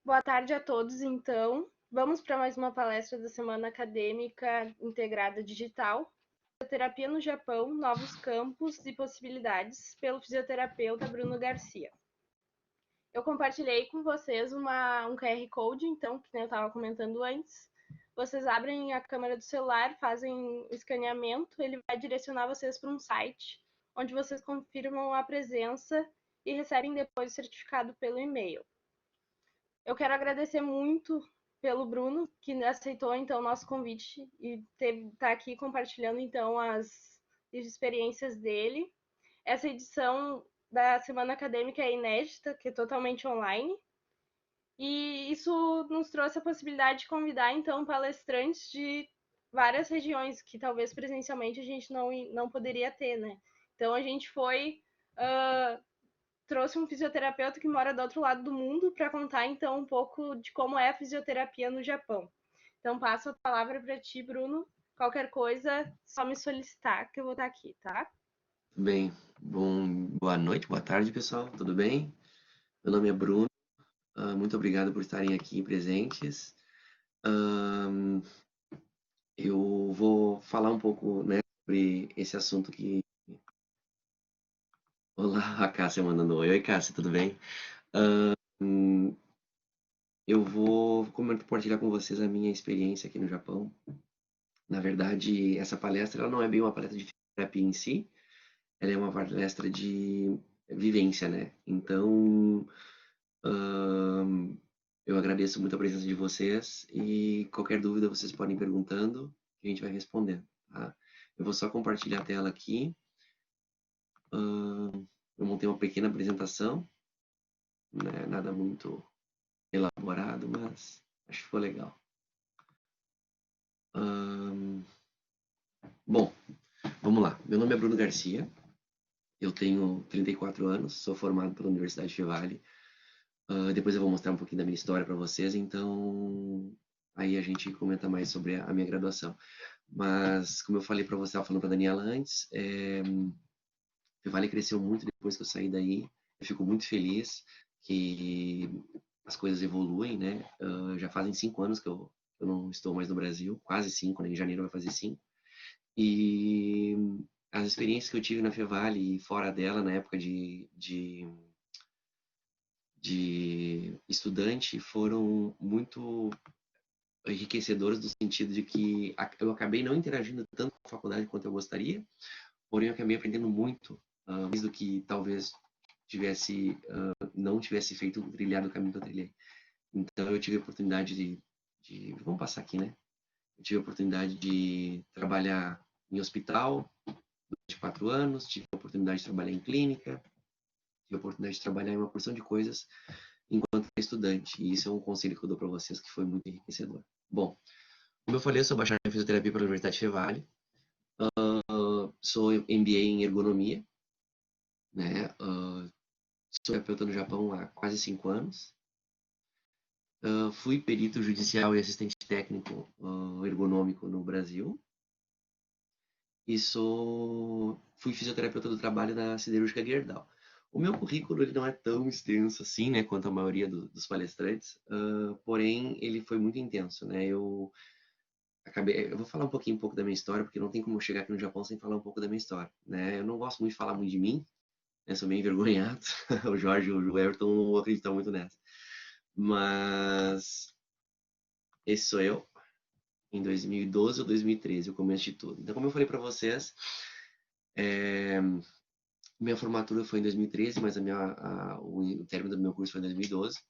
Boa tarde a todos, então. Vamos para mais uma palestra da Semana Acadêmica Integrada Digital. Fisioterapia no Japão, novos campos e possibilidades, pelo fisioterapeuta Bruno Garcia. Eu compartilhei com vocês um QR Code, então, que eu estava comentando antes. Vocês abrem a câmera do celular, fazem o escaneamento, ele vai direcionar vocês para um site, onde vocês confirmam a presença e recebem depois o certificado pelo e-mail. Eu quero agradecer muito pelo Bruno, que aceitou então o nosso convite e tá aqui compartilhando então as experiências dele. Essa edição da Semana Acadêmica é inédita, que é totalmente online. E isso nos trouxe a possibilidade de convidar então palestrantes de várias regiões que talvez presencialmente a gente não poderia ter, né? Então a gente trouxe um fisioterapeuta que mora do outro lado do mundo para contar então um pouco de como é a fisioterapia no Japão. Então passo a palavra para ti, Bruno. Qualquer coisa, só me solicitar que eu vou estar aqui, tá? Bem, boa noite, boa tarde, pessoal. Tudo bem? Meu nome é Bruno. Muito obrigado por estarem aqui presentes. Ahn, eu vou falar um pouco, né, sobre esse assunto que. Olá, a Cássia mandando oi. Oi, Cássia, tudo bem? Ahn, eu vou compartilhar com vocês a minha experiência aqui no Japão. Na verdade, essa palestra ela não é bem uma palestra de terapia em si, ela é uma palestra de vivência, né? Então, Ahn, eu agradeço muito a presença de vocês e qualquer dúvida vocês podem ir perguntando que a gente vai respondendo, tá? Eu vou só compartilhar a tela aqui. Eu montei uma pequena apresentação, né? Nada muito elaborado, mas acho que ficou legal. Bom, vamos lá. Meu nome é Bruno Garcia, eu tenho 34 anos, sou formado pela Universidade Fevale. Depois eu vou mostrar um pouquinho da minha história para vocês, então aí a gente comenta mais sobre a minha graduação. Mas, como eu falei para você, estava falando para a Daniela antes, o Vale cresceu muito depois que eu saí daí. Eu fico muito feliz que as coisas evoluem, né? Já fazem 5 anos que eu não estou mais no Brasil, quase 5, né? Em janeiro vai fazer 5. E as experiências que eu tive na Fevale e fora dela, na época de estudante, foram muito enriquecedoras no sentido de que eu acabei não interagindo tanto com a faculdade quanto eu gostaria, porém eu acabei aprendendo muito, mais do que talvez não tivesse feito trilhado o caminho que eu trilhei. Então eu tive a oportunidade vamos passar aqui, né? Eu tive a oportunidade de trabalhar em hospital durante 4 anos, tive a oportunidade de trabalhar em clínica, tive a oportunidade de trabalhar em uma porção de coisas enquanto estudante. E isso é um conselho que eu dou para vocês que foi muito enriquecedor. Bom, como eu falei, eu sou bacharel em fisioterapia pela Universidade Fevale. Sou MBA em ergonomia, né? Sou terapeuta no Japão há quase 5 anos. Fui perito judicial e assistente técnico ergonômico no Brasil. E fui fisioterapeuta do trabalho na siderúrgica Gerdau. O meu currículo ele não é tão extenso assim, né, quanto a maioria dos palestrantes, porém ele foi muito intenso, né? Eu vou falar um pouco da minha história, porque não tem como eu chegar aqui no Japão sem falar um pouco da minha história, né? Eu não gosto muito de falar muito de mim, né? Sou meio envergonhado. O Jorge e o Everton não acreditam muito nessa. Mas esse sou eu, em 2012 ou 2013, o começo de tudo. Então, como eu falei para vocês, minha formatura foi em 2013, mas o término do meu curso foi em 2012.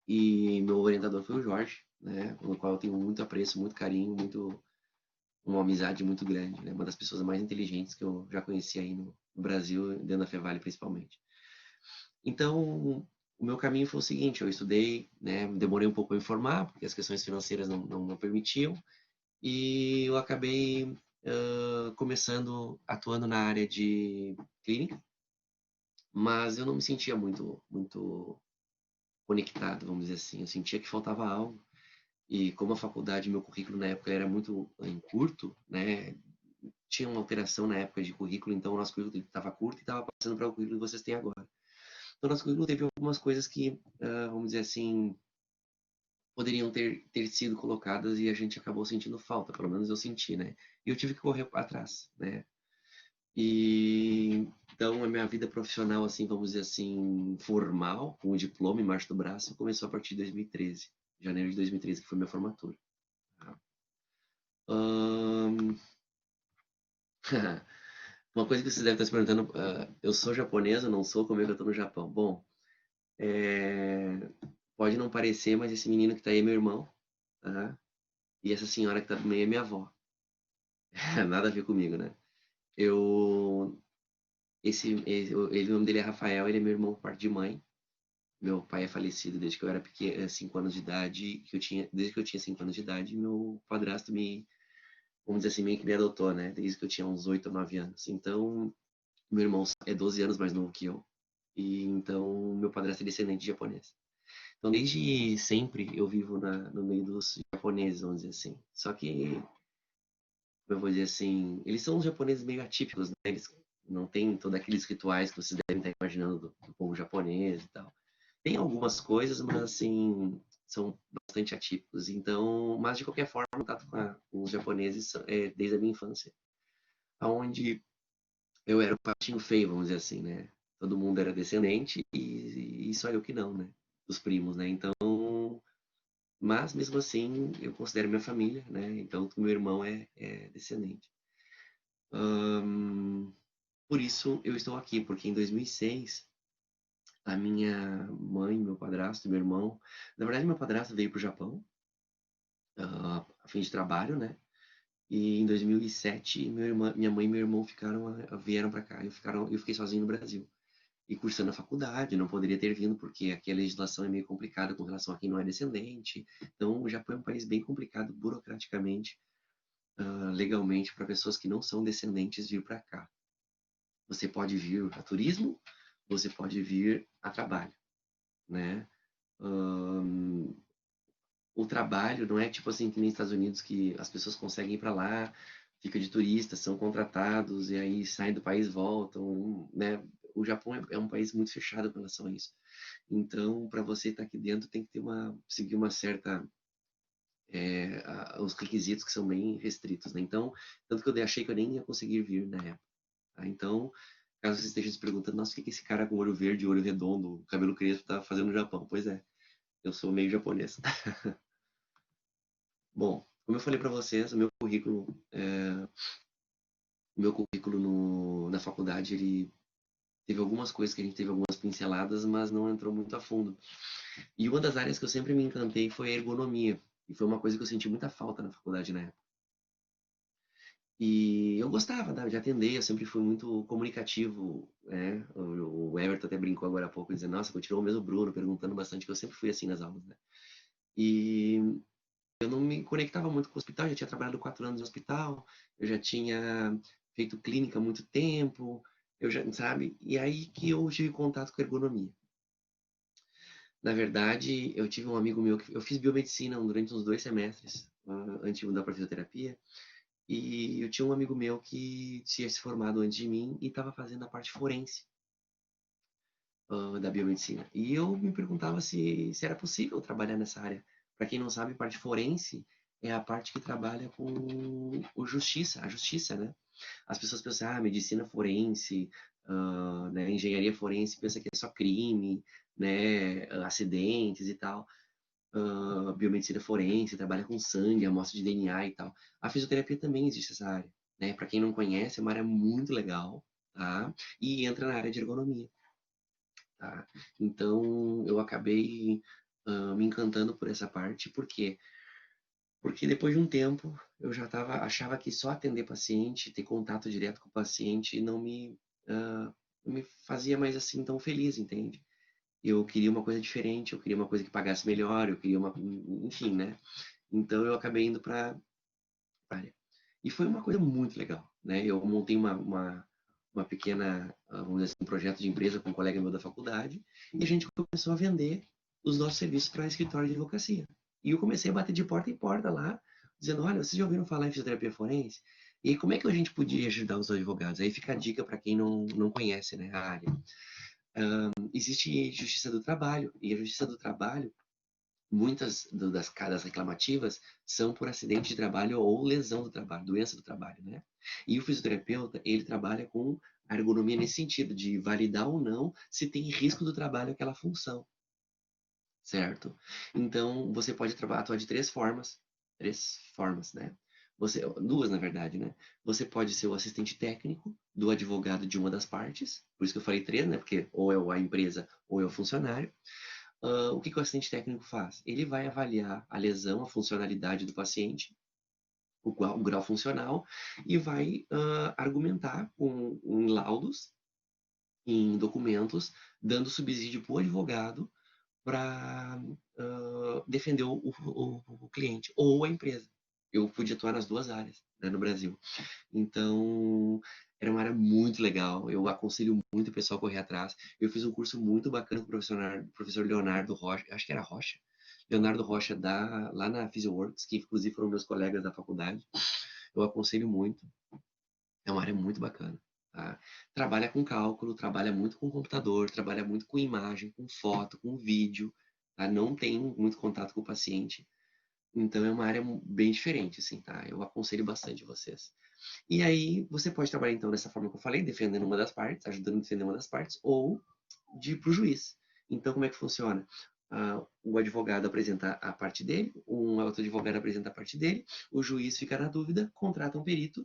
E meu orientador foi o Jorge, né? Com o qual eu tenho muito apreço, muito carinho, uma amizade muito grande, né? Uma das pessoas mais inteligentes que eu já conheci aí no Brasil, dentro da Fevale principalmente. Então, o meu caminho foi o seguinte, eu estudei, né? Demorei um pouco para me formar, porque as questões financeiras não permitiam, e eu acabei atuando na área de clínica, mas eu não me sentia muito conectado, vamos dizer assim. Eu sentia que faltava algo. E como a faculdade, meu currículo na época era muito em curto, né? Tinha uma alteração na época de currículo, então o nosso currículo estava curto e estava passando para o currículo que vocês têm agora. Então, nosso currículo teve algumas coisas que, vamos dizer assim, poderiam ter sido colocadas e a gente acabou sentindo falta, pelo menos eu senti, né? E eu tive que correr atrás, né? E então a minha vida profissional, assim, vamos dizer assim, formal, com o diploma embaixo do braço, começou a partir de 2013, janeiro de 2013, que foi minha formatura. Tá? Ahn, Uma coisa que você deve estar se perguntando, eu sou japonesa, não sou, como é que eu tô no Japão? Bom, pode não parecer, mas esse menino que tá aí é meu irmão, tá? E essa senhora que tá do meio é minha avó. Nada a ver comigo, né? Eu, o nome dele é Rafael, ele é meu irmão por parte de mãe. Meu pai é falecido desde que eu era pequeno, 5 anos de idade, desde que eu tinha 5 anos de idade, meu padrasto vamos dizer assim, meio que me adotou, né? Desde que eu tinha uns 8 ou 9 anos. Então, meu irmão é 12 anos mais novo que eu. E então, meu padrasto é descendente de japonês. Então, desde sempre eu vivo no meio dos japoneses, vamos dizer assim. Só que, eu vou dizer assim, eles são os japoneses meio atípicos, né? Eles não têm todos aqueles rituais que vocês devem estar imaginando do povo japonês e tal. Tem algumas coisas, mas assim, são bastante atípicos. Então, mas de qualquer forma, o contato com os japoneses é desde a minha infância, aonde eu era o patinho feio, vamos dizer assim, né? Todo mundo era descendente e só eu que não, né? Os primos, né? Então, mas mesmo assim, eu considero minha família, né? Então, meu irmão é descendente. Ahn, por isso eu estou aqui, porque em 2006 a minha mãe, meu padrasto, meu irmão, na verdade meu padrasto veio para o Japão a fim de trabalho, né? E em 2007 minha mãe e meu irmão vieram para cá. Eu fiquei sozinho no Brasil e cursando a faculdade. Não poderia ter vindo porque aqui a legislação é meio complicada com relação a quem não é descendente. Então o Japão é um país bem complicado burocraticamente, legalmente para pessoas que não são descendentes vir para cá. Você pode vir a turismo, você pode vir a trabalho, né? Ahn, o trabalho não é tipo assim que nem nos Estados Unidos que as pessoas conseguem ir para lá, fica de turista, são contratados e aí saem do país, voltam, né? O Japão é um país muito fechado com relação a isso. Então, para você estar aqui dentro, tem que seguir uma certa os requisitos que são bem restritos, né? Então, tanto que eu achei que eu nem ia conseguir vir na época. Tá? Então, caso você esteja se perguntando, nossa, o que esse cara com olho verde, olho redondo, cabelo crespo tá fazendo no Japão? Pois é, eu sou meio japonês. Bom, como eu falei para vocês, o meu currículo na faculdade, ele teve algumas coisas que a gente teve algumas pinceladas, mas não entrou muito a fundo. E uma das áreas que eu sempre me encantei foi a ergonomia. E foi uma coisa que eu senti muita falta na faculdade na época. E eu gostava, de atender, eu sempre fui muito comunicativo, né? O Everton até brincou agora há pouco, dizendo, nossa, continuou o mesmo Bruno, perguntando bastante, que eu sempre fui assim nas aulas, né? E eu não me conectava muito com o hospital, já tinha trabalhado 4 anos no hospital, eu já tinha feito clínica há muito tempo, eu já, sabe? E aí que eu tive contato com a ergonomia. Na verdade, eu tive um amigo meu que eu fiz biomedicina durante uns 2 semestres, antes de mudar para fisioterapia, e eu tinha um amigo meu que tinha se formado antes de mim e estava fazendo a parte forense, da biomedicina. E eu me perguntava se era possível trabalhar nessa área. Para quem não sabe, parte forense é a parte que trabalha com a justiça, né? As pessoas pensam, medicina forense, né, engenharia forense, pensa que é só crime, né, acidentes e tal. Biomedicina forense, trabalha com sangue, amostra de DNA e tal. A fisioterapia também existe essa área, né? Para quem não conhece, é uma área muito legal, tá? E entra na área de ergonomia, tá? Então, eu acabei me encantando por essa parte, por quê? Porque depois de um tempo, eu achava que só atender paciente, ter contato direto com o paciente, não me fazia mais assim tão feliz, entende? Eu queria uma coisa diferente, eu queria uma coisa que pagasse melhor, eu queria enfim, né? Então eu acabei indo para a área. E foi uma coisa muito legal, né? Eu montei uma pequena, vamos dizer assim, um projeto de empresa com um colega meu da faculdade e a gente começou a vender os nossos serviços para escritório de advocacia. E eu comecei a bater de porta em porta lá, dizendo, olha, vocês já ouviram falar em fisioterapia forense? E aí, como é que a gente podia ajudar os advogados? Aí fica a dica para quem não conhece, né, a área. Existe justiça do trabalho, e a justiça do trabalho muitas das reclamativas são por acidente de trabalho ou lesão do trabalho, doença do trabalho, né? E o fisioterapeuta, ele trabalha com a ergonomia nesse sentido, de validar ou não se tem risco do trabalho aquela função, certo? Então, você pode atuar de três formas, né? Duas, na verdade, né? Você pode ser o assistente técnico do advogado de uma das partes, por isso que eu falei três, né? Porque ou é a empresa ou é o funcionário. O que o assistente técnico faz? Ele vai avaliar a lesão, a funcionalidade do paciente, o grau funcional, e vai argumentar em laudos, em documentos, dando subsídio para o advogado para defender o cliente ou a empresa. Eu pude atuar nas duas áreas, né, no Brasil. Então, era uma área muito legal. Eu aconselho muito o pessoal a correr atrás. Eu fiz um curso muito bacana com o professor Leonardo Rocha, acho que era Rocha. Leonardo Rocha, lá na PhysioWorks, que inclusive foram meus colegas da faculdade. Eu aconselho muito. É uma área muito bacana. Tá? Trabalha com cálculo, trabalha muito com computador, trabalha muito com imagem, com foto, com vídeo. Tá? Não tem muito contato com o paciente. Então é uma área bem diferente, assim, tá? Eu aconselho bastante vocês. E aí você pode trabalhar então dessa forma que eu falei, defendendo uma das partes, ajudando a defender uma das partes, ou de ir para o juiz. Então como é que funciona? O advogado apresenta a parte dele, um outro advogado apresenta a parte dele, o juiz fica na dúvida, contrata um perito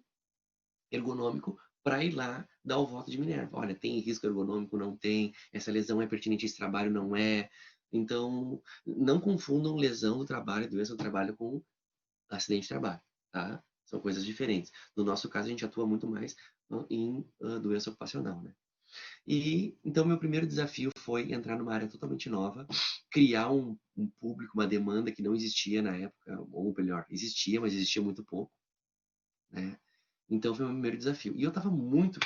ergonômico para ir lá dar o voto de Minerva. Olha, tem risco ergonômico? Não tem. Essa lesão é pertinente a esse trabalho? Não é. Então, não confundam lesão do trabalho, doença do trabalho com acidente de trabalho, tá? São coisas diferentes. No nosso caso, a gente atua muito mais em doença ocupacional, né? E, então, meu primeiro desafio foi entrar numa área totalmente nova, criar um público, uma demanda que não existia na época, ou melhor, existia, mas existia muito pouco, né? Então foi o meu primeiro desafio. E eu estava muito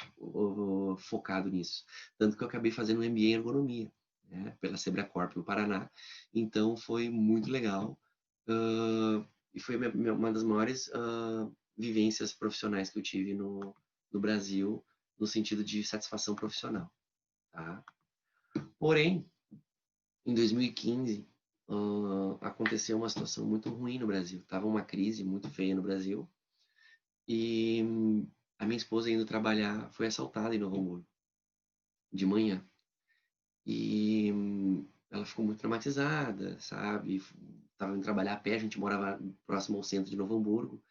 focado nisso. Tanto que eu acabei fazendo um MBA em ergonomia, né, pela Sebracorp no Paraná. Então foi muito legal. E foi uma das maiores vivências profissionais que eu tive no Brasil, no sentido de satisfação profissional. Tá? Porém, em 2015, aconteceu uma situação muito ruim no Brasil. Tava uma crise muito feia no Brasil. E a minha esposa indo trabalhar foi assaltada em Novo Hamburgo, de manhã. E ela ficou muito traumatizada, sabe? Tava indo trabalhar a pé, a gente morava próximo ao centro de Novo Hamburgo.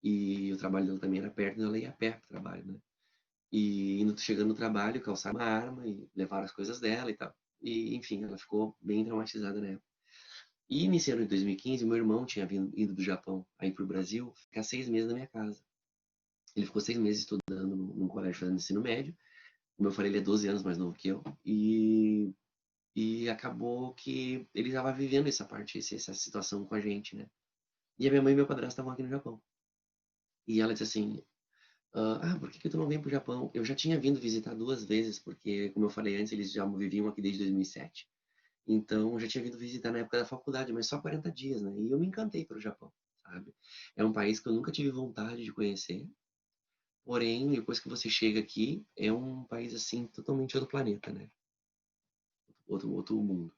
E o trabalho dela também era perto, então ela ia a pé pro trabalho, né? E chegando no trabalho, calçaram uma arma e levaram as coisas dela e tal. E, enfim, ela ficou bem traumatizada na época. E iniciando em 2015, meu irmão tinha ido do Japão aí pro Brasil, ficar 6 meses na minha casa. Ele ficou 6 meses estudando num colégio fazendo ensino médio. Como eu falei, ele é 12 anos mais novo que eu. E acabou que ele estava vivendo essa parte, essa situação com a gente, né? E a minha mãe e meu padrasto estavam aqui no Japão. E ela disse assim, por que tu não vem pro Japão? Eu já tinha vindo visitar 2 vezes, porque, como eu falei antes, eles já viviam aqui desde 2007. Então, eu já tinha vindo visitar na época da faculdade, mas só 40 dias, né? E eu me encantei pelo Japão, sabe? É um país que eu nunca tive vontade de conhecer. Porém, depois que você chega aqui, é um país assim totalmente outro planeta, né? Outro mundo.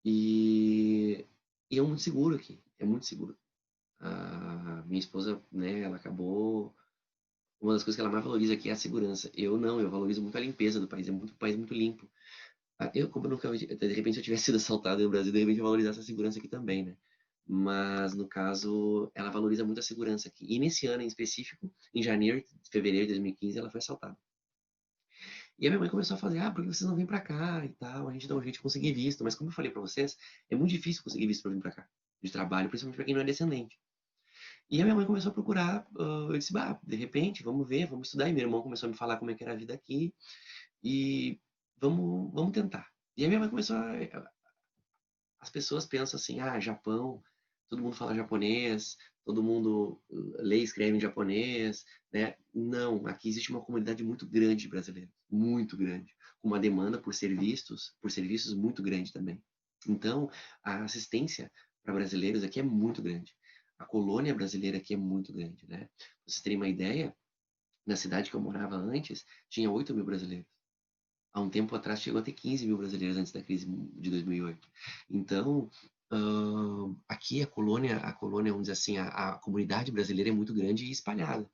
E é muito seguro aqui, é muito seguro. A minha esposa, né, ela acabou. Uma das coisas que ela mais valoriza aqui é a segurança. Eu não, eu valorizo muito a limpeza do país, é muito um país muito limpo. Eu, como eu nunca, de repente, se eu tivesse sido assaltado no Brasil, de repente eu valorizasse a segurança aqui também, né? Mas, no caso, ela valoriza muito a segurança aqui. E nesse ano em específico, em janeiro, fevereiro de 2015, ela foi assaltada. E a minha mãe começou a fazer, por que vocês não vêm pra cá e tal? A gente dá um jeito de conseguir visto. Mas como eu falei pra vocês, é muito difícil conseguir visto pra vir pra cá, de trabalho, principalmente pra quem não é descendente. E a minha mãe começou a procurar, eu disse, de repente, vamos ver, vamos estudar. E meu irmão começou a me falar como é que era a vida aqui e vamos tentar. E a minha mãe começou as pessoas pensam assim, Japão, todo mundo fala japonês, todo mundo lê e escreve em japonês, né? Não, aqui existe uma comunidade muito grande de brasileiros, muito grande, com uma demanda por serviços muito grande também. Então, a assistência para brasileiros aqui é muito grande. A colônia brasileira aqui é muito grande, né? Pra vocês terem uma ideia, na cidade que eu morava antes, tinha 8 mil brasileiros. Há um tempo atrás chegou a ter 15 mil brasileiros antes da crise de 2008. Então, aqui a colônia, vamos dizer assim, a comunidade brasileira é muito grande e espalhada.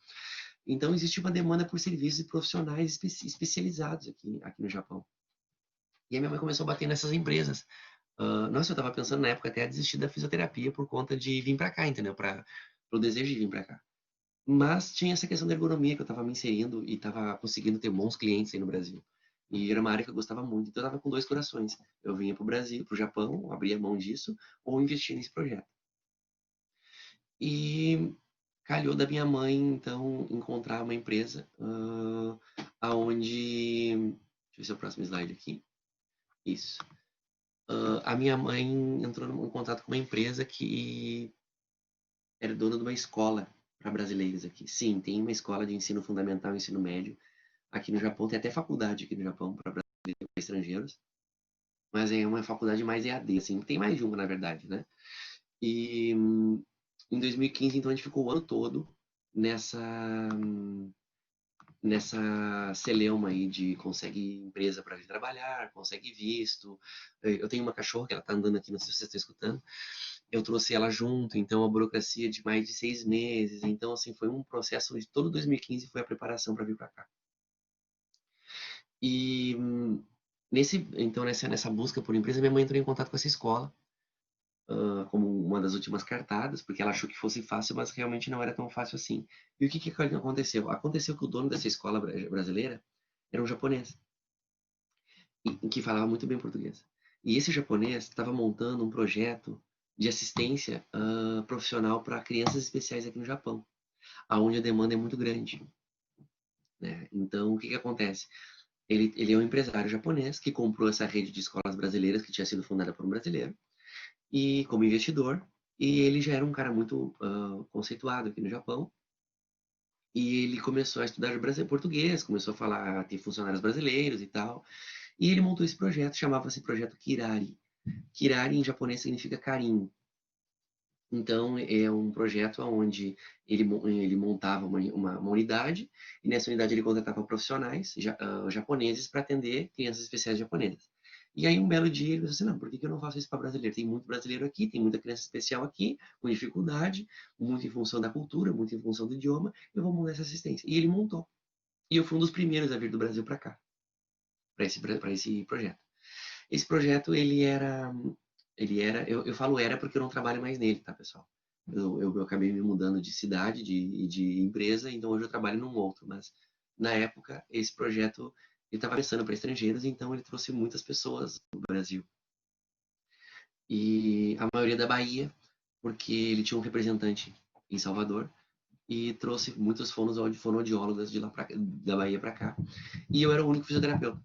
Então existe uma demanda por serviços e profissionais especializados aqui no Japão. E a minha mãe começou a bater nessas empresas. Nossa, eu estava pensando na época até a desistir da fisioterapia por conta de vir para cá, entendeu? Para o desejo de vir para cá. Mas tinha essa questão da ergonomia que eu estava me inserindo e estava conseguindo ter bons clientes aí no Brasil. E era uma área que eu gostava muito. Então eu estava com dois corações. Eu vinha para o Brasil, para o Japão, abria mão disso, ou investir nesse projeto. E calhou da minha mãe, então, encontrar uma empresa aonde... Deixa eu ver se é o próximo slide aqui. Isso. A minha mãe entrou em contato com uma empresa que era dona de uma escola para brasileiros aqui. Sim, tem uma escola de ensino fundamental e ensino médio aqui no Japão. Tem até faculdade aqui no Japão para brasileiros e estrangeiros. Mas é uma faculdade mais EAD, assim. Tem mais de uma, na verdade, né? E em 2015, então, a gente ficou o ano todo nessa celeuma aí de consegue empresa para vir trabalhar, consegue visto. Eu tenho uma cachorra que ela tá andando aqui, não sei se vocês estão escutando. Eu trouxe ela junto, então a burocracia de mais de 6 meses. Então, assim, foi um processo de todo 2015 foi a preparação para vir para cá. E então nessa busca por empresa, minha mãe entrou em contato com essa escola como uma das últimas cartadas, porque ela achou que fosse fácil, mas realmente não era tão fácil assim. E o que aconteceu? Aconteceu que o dono dessa escola brasileira era um japonês, que falava muito bem português. E esse japonês estava montando um projeto de assistência profissional para crianças especiais aqui no Japão, aonde a demanda é muito grande, né? Então, o que acontece? Ele é um empresário japonês que comprou essa rede de escolas brasileiras que tinha sido fundada por um brasileiro e como investidor, e ele já era um cara muito conceituado aqui no Japão, e ele começou a estudar português, começou a falar, a ter funcionários brasileiros e tal, e ele montou esse projeto, chamava-se Projeto Kirari. Kirari em japonês significa carinho. Então, é um projeto onde ele montava uma unidade, e nessa unidade ele contratava profissionais japoneses para atender crianças especiais japonesas. E aí, um belo dia, ele pensou assim, não, por que eu não faço isso para brasileiro? Tem muito brasileiro aqui, tem muita criança especial aqui, com dificuldade, muito em função da cultura, muito em função do idioma, eu vou montar essa assistência. E ele montou. E eu fui um dos primeiros a vir do Brasil para cá, para esse projeto. Esse projeto, eu falo era porque eu não trabalho mais nele, tá, pessoal? Eu acabei me mudando de cidade, de empresa, então hoje eu trabalho num outro, mas na época esse projeto ele estava pensando para estrangeiros, então ele trouxe muitas pessoas do Brasil. E a maioria da Bahia, porque ele tinha um representante em Salvador e trouxe muitos fonoaudiólogas de lá da Bahia para cá. E eu era o único fisioterapeuta.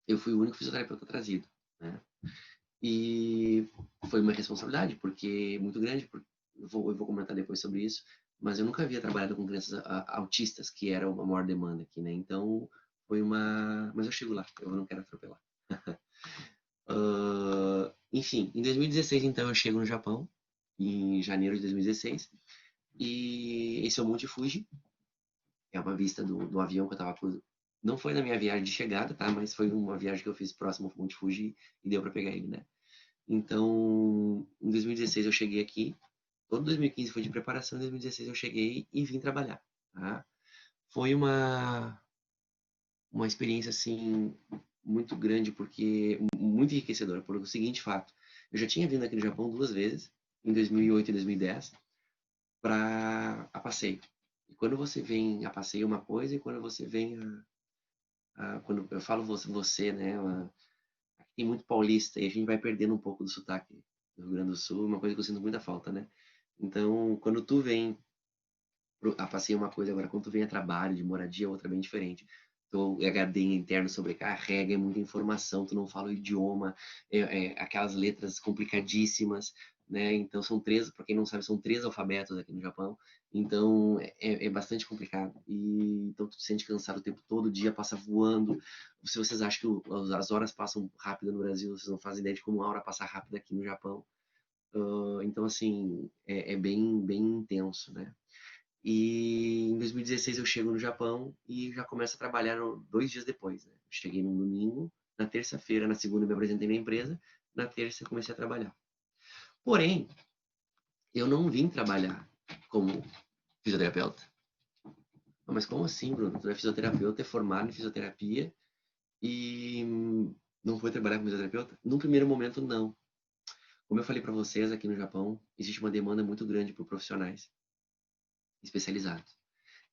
Eu fui o único fisioterapeuta trazido, né? E foi uma responsabilidade, porque muito grande, eu vou comentar depois sobre isso, mas eu nunca havia trabalhado com crianças autistas, que era uma maior demanda aqui, né? Então, foi uma... Mas eu chego lá, eu não quero atropelar. Enfim, em 2016, então, eu chego no Japão, em janeiro de 2016, e esse é o Monte Fuji, é uma vista do avião que eu tava cruzando. Não foi na minha viagem de chegada, tá? Mas foi uma viagem que eu fiz próximo ao Monte Fuji e deu para pegar ele, né? Então, em 2016 eu cheguei aqui. Todo 2015 foi de preparação, em 2016 eu cheguei e vim trabalhar, tá? Foi uma experiência, assim, muito grande, porque muito enriquecedora, por o seguinte fato. Eu já tinha vindo aqui no Japão 2 vezes, em 2008 e 2010, a passeio. E quando você vem a passeio é uma coisa, e quando você vem quando eu falo você, né? Aqui tem muito paulista e a gente vai perdendo um pouco do sotaque do Rio Grande do Sul, uma coisa que eu sinto muita falta, né? Então, quando tu vem a passeio é uma coisa, agora quando tu vem a trabalho, de moradia, é outra bem diferente. Então, o HD interno sobrecarrega, é muita informação, tu não fala o idioma, aquelas letras complicadíssimas, né? Então, são três, para quem não sabe, são três alfabetos aqui no Japão. Então, é bastante complicado. E então, tu te sente cansado o tempo todo, o dia passa voando. Se vocês acham que as horas passam rápido no Brasil, vocês não fazem ideia de como a hora passa rápido aqui no Japão. Então, assim, é bem, bem intenso, né? E em 2016 eu chego no Japão e já começo a trabalhar 2 dias depois, né? Cheguei no domingo, na terça-feira, na segunda eu me apresentei na empresa, na terça eu comecei a trabalhar. Porém, eu não vim trabalhar como fisioterapeuta. Mas como assim, Bruno? Tu é fisioterapeuta, é formado em fisioterapia e não foi trabalhar como fisioterapeuta? Num primeiro momento, não. Como eu falei para vocês, aqui no Japão, existe uma demanda muito grande por profissionais especializados.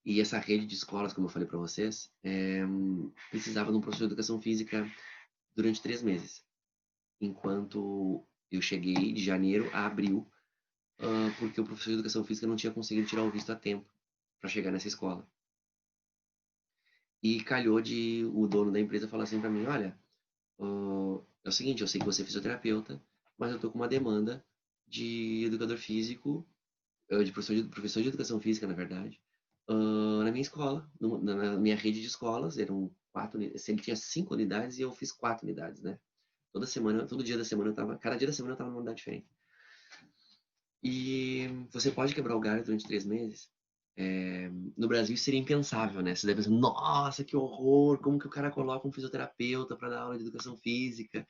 E essa rede de escolas, como eu falei para vocês, precisava de um professor de educação física durante 3 meses. Enquanto eu cheguei de janeiro a abril, porque o professor de educação física não tinha conseguido tirar o visto a tempo para chegar nessa escola. E calhou de o dono da empresa falar assim para mim, olha, é o seguinte, eu sei que você é fisioterapeuta, mas eu tô com uma demanda de educador físico, professor de educação física, na verdade, na minha escola, na minha rede de escolas, eram 4, ele tinha 5 unidades e eu fiz 4 unidades, né? Toda semana, todo dia da semana eu tava, cada dia da semana eu tava numa unidade diferente. E você pode quebrar o galho durante 3 meses? No Brasil isso seria impensável, né? Você deve pensar, nossa, que horror, como que o cara coloca um fisioterapeuta para dar aula de educação física?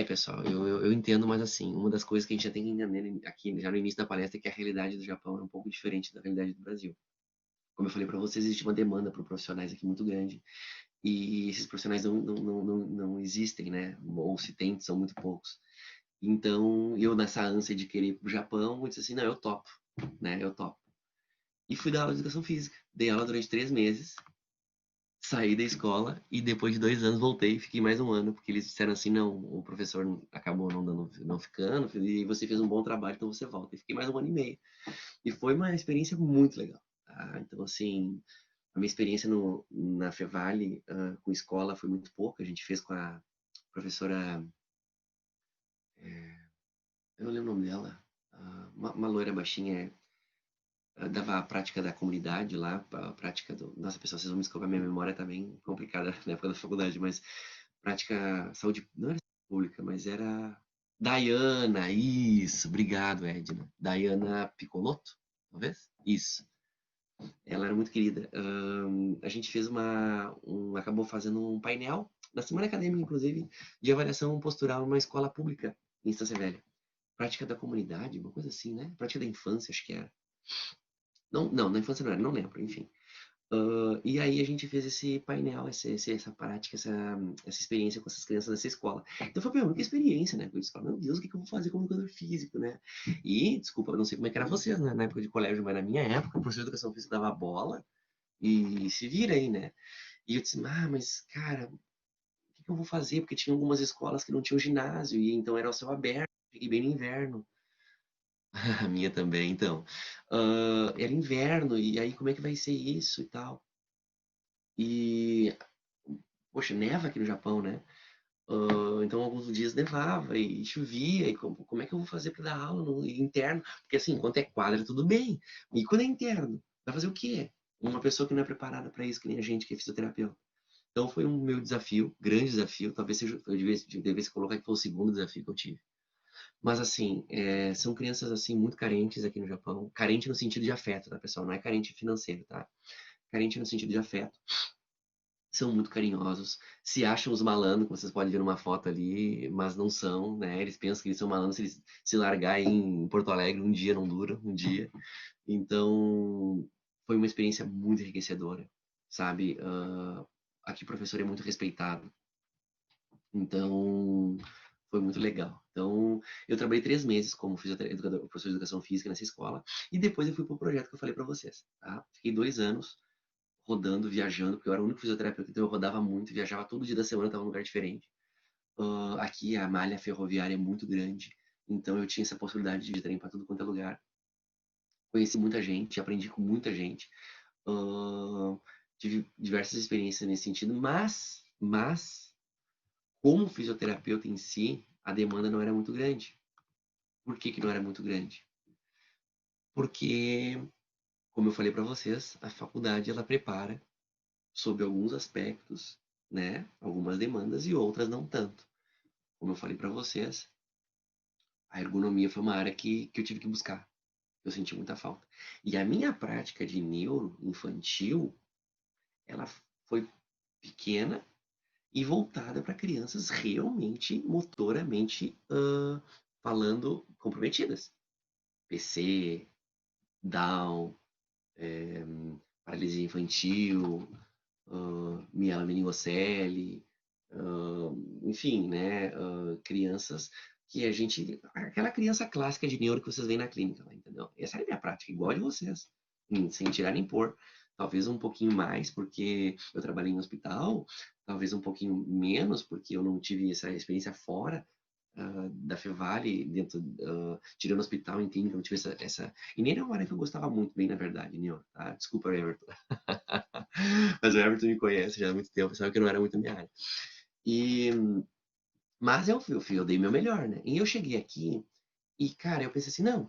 Pessoal, eu entendo, mas assim, uma das coisas que a gente já tem que entender aqui, já no início da palestra, é que a realidade do Japão é um pouco diferente da realidade do Brasil. Como eu falei para vocês, existe uma demanda por profissionais aqui muito grande, e esses profissionais não existem, né? Ou se tem, são muito poucos. Então, eu nessa ânsia de querer ir pro Japão, eu disse assim, não, eu topo, né? Eu topo. E fui dar aula de educação física. Dei aula durante 3 meses, saí da escola e depois de 2 anos voltei, fiquei mais um ano, porque eles disseram assim, não, o professor acabou não ficando, e você fez um bom trabalho, então você volta. E fiquei mais um ano e meio. E foi uma experiência muito legal. Tá? Então, assim, a minha experiência na Fevale com escola foi muito pouca. A gente fez com a professora, eu não lembro o nome dela, uma loira baixinha, dava a prática da comunidade lá, a prática do... Nossa, pessoal, vocês vão me desculpar, minha memória tá bem complicada na época da faculdade, mas prática saúde, não era saúde pública, mas era Diana, isso, obrigado, Edna. Diana Piccolotto, talvez? Isso. Ela era muito querida. A gente fez acabou fazendo um painel, na semana acadêmica, inclusive, de avaliação postural numa escola pública em Estância Velha. Prática da comunidade, uma coisa assim, né? Prática da infância, acho que era. Não, não, na infância não era, não lembro, enfim. E aí a gente fez esse painel, essa prática, essa experiência com essas crianças dessa escola. Então foi a minha única experiência, né? Com isso. Meu Deus, o que eu vou fazer como educador físico, né? E, desculpa, eu não sei como é que era vocês, né? Na época de colégio, mas na minha época, o professor de educação física dava bola e se vira aí, né? E eu disse, mas, cara, o que eu vou fazer? Porque tinha algumas escolas que não tinham ginásio, e então era o céu aberto, fiquei bem no inverno. A minha também, então. Era inverno, e aí como é que vai ser isso e tal? E, poxa, neva aqui no Japão, né? Então, alguns dias nevava e chovia, e como é que eu vou fazer para dar aula no interno? Porque, assim, quando é quadra, tudo bem. E quando é interno, vai fazer o quê? Uma pessoa que não é preparada para isso, que nem a gente, que é fisioterapeuta. Então, foi um meu desafio, grande desafio. Talvez seja, eu devesse colocar que foi o segundo desafio que eu tive. Mas, assim, são crianças, assim, muito carentes aqui no Japão. Carente no sentido de afeto, tá, pessoal? Não é carente financeiro, tá? Carente no sentido de afeto. São muito carinhosos, se acham os malandros, como vocês podem ver numa foto ali, mas não são, né? Eles pensam que eles são malandros, se eles se largar em Porto Alegre, um dia não dura, um dia. Então, foi uma experiência muito enriquecedora, sabe? Aqui o professor é muito respeitado, então foi muito legal. Então, eu trabalhei 3 meses como educador, professor de educação física nessa escola, e depois eu fui para o projeto que eu falei para vocês, tá? Fiquei 2 anos rodando, viajando, porque eu era o único fisioterapeuta, então eu rodava muito, viajava todo dia da semana, estava num lugar diferente. Aqui a malha ferroviária é muito grande, então eu tinha essa possibilidade de trem para tudo quanto é lugar. Conheci muita gente, aprendi com muita gente, tive diversas experiências nesse sentido, mas como fisioterapeuta em si, a demanda não era muito grande. Por que que não era muito grande? Porque, como eu falei para vocês, a faculdade ela prepara sobre alguns aspectos, né? Algumas demandas e outras não tanto. Como eu falei para vocês, a ergonomia foi uma área que eu tive que buscar. Eu senti muita falta. E a minha prática de neuro infantil, ela foi pequena e voltada para crianças realmente motoramente falando comprometidas. PC, Down, paralisia infantil, mielomeningocele, enfim, né? Crianças que a gente... Aquela criança clássica de neuro que vocês veem na clínica, entendeu? Essa é a minha prática, igual a de vocês, sem tirar nem pôr. Talvez um pouquinho mais, porque eu trabalhei em hospital, talvez um pouquinho menos, porque eu não tive essa experiência fora da Fevale, dentro, tirando o hospital em clínica, eu não tive essa... E nem era uma área que eu gostava muito bem, na verdade, Nil, tá? Desculpa, Everton. Mas o Everton me conhece já há muito tempo, sabe que não era muito a minha área. Mas eu dei meu melhor, né? E eu cheguei aqui e, cara, eu pensei assim, não,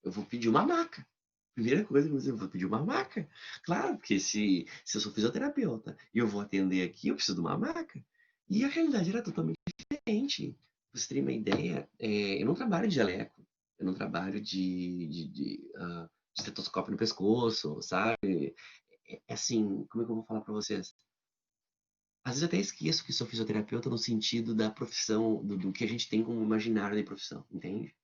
eu vou pedir uma maca. Primeira coisa que eu vou pedir uma maca. Claro, porque se eu sou fisioterapeuta e eu vou atender aqui, eu preciso de uma maca. E a realidade era totalmente diferente. Pra você ter uma ideia, eu não trabalho de jaleco, eu não trabalho de estetoscópio no pescoço, sabe? Assim, como é que eu vou falar pra vocês? Às vezes eu até esqueço que sou fisioterapeuta no sentido da profissão, do que a gente tem como imaginário de profissão, entende?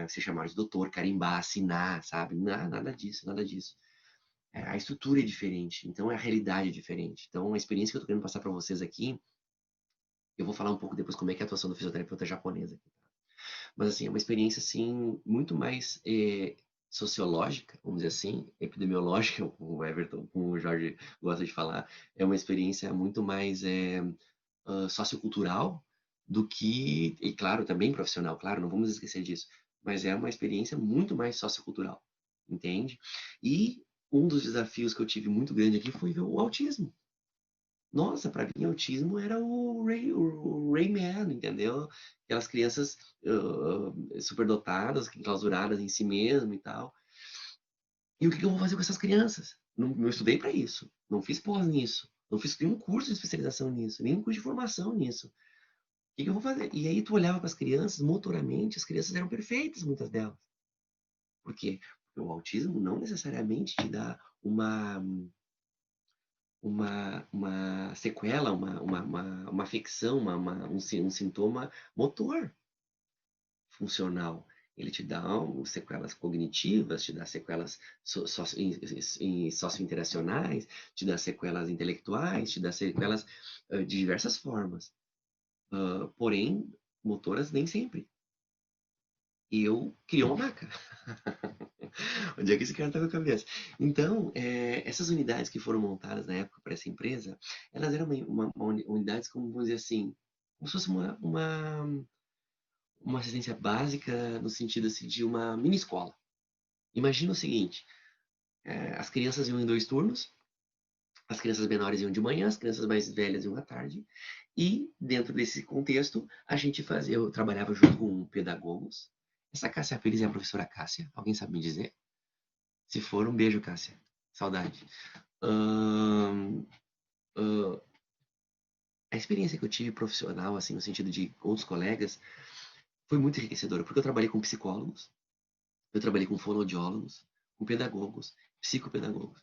Ser chamado de doutor, carimbar, assinar, sabe? Nada disso, nada disso. A estrutura é diferente, então a realidade é diferente. Então a experiência que eu tô querendo passar para vocês aqui, eu vou falar um pouco depois como é que é a atuação do fisioterapeuta japonesa aqui, tá? Mas assim, é uma experiência assim muito mais sociológica, vamos dizer assim, epidemiológica, como o Everton, como o Jorge gosta de falar, é uma experiência muito mais sociocultural do que, e claro, também profissional, claro, não vamos esquecer disso, mas é uma experiência muito mais sociocultural, entende? E um dos desafios que eu tive muito grande aqui foi o autismo. Nossa, para mim, autismo era o Rayman, entendeu? Aquelas crianças superdotadas, enclausuradas em si mesmo e tal. E o que eu vou fazer com essas crianças? Não estudei para isso, não fiz pós nisso, não fiz nenhum curso de especialização nisso, nenhum curso de formação nisso. O que eu vou fazer? E aí tu olhava para as crianças, motoramente, as crianças eram perfeitas, muitas delas. Por quê? Porque o autismo não necessariamente te dá uma sequela, uma afecção, um sintoma motor funcional. Ele te dá sequelas cognitivas, te dá sequelas sociointeracionais, te dá sequelas intelectuais, te dá sequelas de diversas formas. Porém, motoras nem sempre. E eu criei uma maca. Onde é que esse cara tá com a cabeça? Então, essas unidades que foram montadas na época para essa empresa, elas eram unidades, como vamos dizer assim, como se fosse uma assistência básica no sentido assim, de uma mini escola. Imagina o seguinte, as crianças iam em 2 turnos, as crianças menores iam de manhã, as crianças mais velhas iam à tarde, e dentro desse contexto, eu trabalhava junto com pedagogos. Essa Cássia Pires é a professora Cássia? Alguém sabe me dizer? Se for, um beijo, Cássia. Saudade. Ahn, ahn, a experiência que eu tive profissional, assim, no sentido de outros colegas, foi muito enriquecedora, porque eu trabalhei com psicólogos, eu trabalhei com fonoaudiólogos, com pedagogos, psicopedagogos.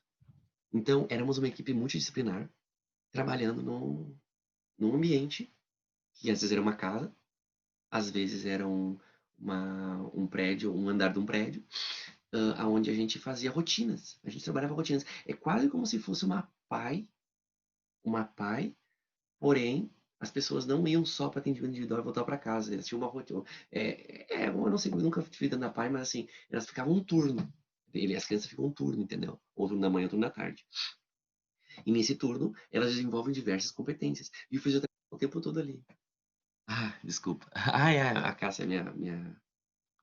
Então, éramos uma equipe multidisciplinar, trabalhando num ambiente que às vezes era uma casa, às vezes era um prédio, um andar de um prédio, onde a gente fazia rotinas, a gente trabalhava rotinas. É quase como se fosse uma PAI, porém as pessoas não iam só para atendimento individual e voltar para casa. Elas tinham uma rotina. Eu não sei, eu nunca fui dando na PAI, mas assim, elas ficavam um turno. As crianças ficam um turno, entendeu? Ou turno da manhã, ou turno da tarde. E nesse turno, elas desenvolvem diversas competências. E o fisioterapeuta o tempo todo ali. Ah, desculpa. A Cássia é minha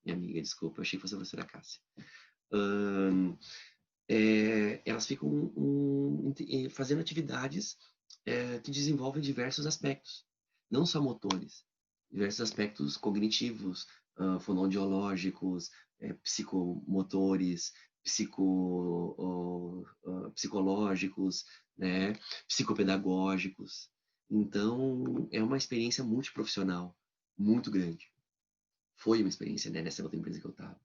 amiga, desculpa. Eu achei que fosse você da Cássia. Elas ficam fazendo atividades que desenvolvem diversos aspectos, não só motores, diversos aspectos cognitivos, fonoaudiológicos, psicomotores, psicológicos, né, psicopedagógicos. Então, é uma experiência multiprofissional muito grande. Foi uma experiência, né, nessa outra empresa que eu estava.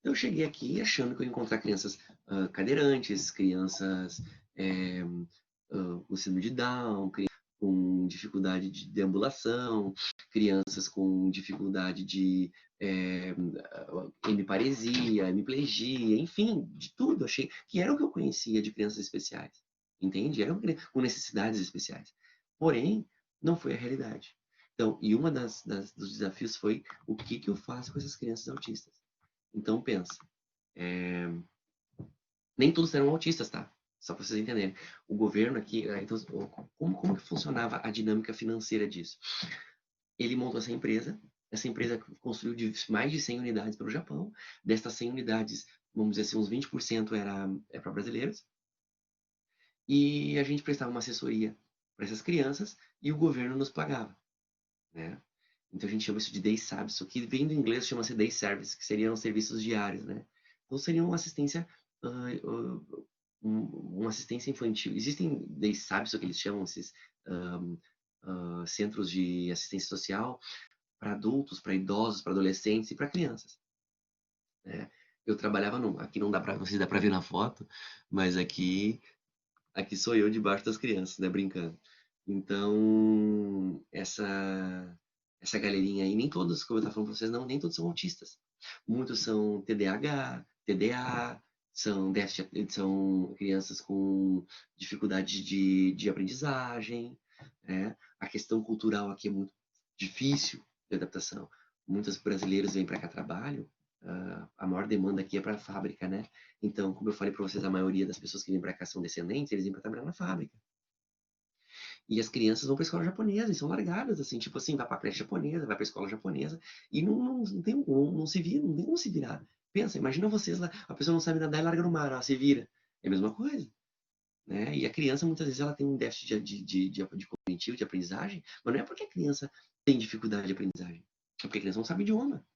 Eu cheguei aqui achando que eu ia encontrar crianças cadeirantes, crianças com síndrome de Down, com dificuldade de deambulação, crianças com dificuldade de hemiparesia, hemiplegia, enfim, de tudo. Achei que era o que eu conhecia de crianças especiais, entende? Eram com necessidades especiais. Porém, não foi a realidade. Então, e uma dos desafios foi o que eu faço com essas crianças autistas. Então, pensa, nem todos eram autistas, tá? Só para vocês entenderem. O governo aqui, então, como que funcionava a dinâmica financeira disso? Ele montou essa empresa construiu mais de 100 unidades para o Japão. Destas 100 unidades, vamos dizer assim, uns 20% é para brasileiros. E a gente prestava uma assessoria para essas crianças e o governo nos pagava, né? Então a gente chama isso de day service, o que vem do inglês chama-se day service, que seriam serviços diários, né? Então seria uma assistência, uma assistência infantil. Existem day service, o que eles chamam, esses centros de assistência social para adultos, para idosos, para adolescentes e para crianças, né? Eu trabalhava aqui não dá para, não sei se dá para ver na foto, mas aqui sou eu debaixo das crianças, né, brincando. Então, essa galerinha aí, nem todos, como eu estava falando para vocês, nem todos são autistas. Muitos são TDAH, TDA, são crianças com dificuldade de aprendizagem, né? A questão cultural aqui é muito difícil de adaptação. Muitos brasileiros vêm para cá trabalham, a maior demanda aqui é para a fábrica, né? Então, como eu falei para vocês, a maioria das pessoas que vêm para cá são descendentes, eles vêm para trabalhar na fábrica. E as crianças vão para a escola japonesa e são largadas, assim, tipo assim, vai para a creche japonesa, vai para a escola japonesa e não tem não se vira, não tem como se virar. Pensa, imagina vocês lá, a pessoa não sabe nadar e larga no mar, ela se vira. É a mesma coisa, né? E a criança, muitas vezes, ela tem um déficit de cognitivo, de aprendizagem, mas não é porque a criança tem dificuldade de aprendizagem, é porque a criança não sabe idioma.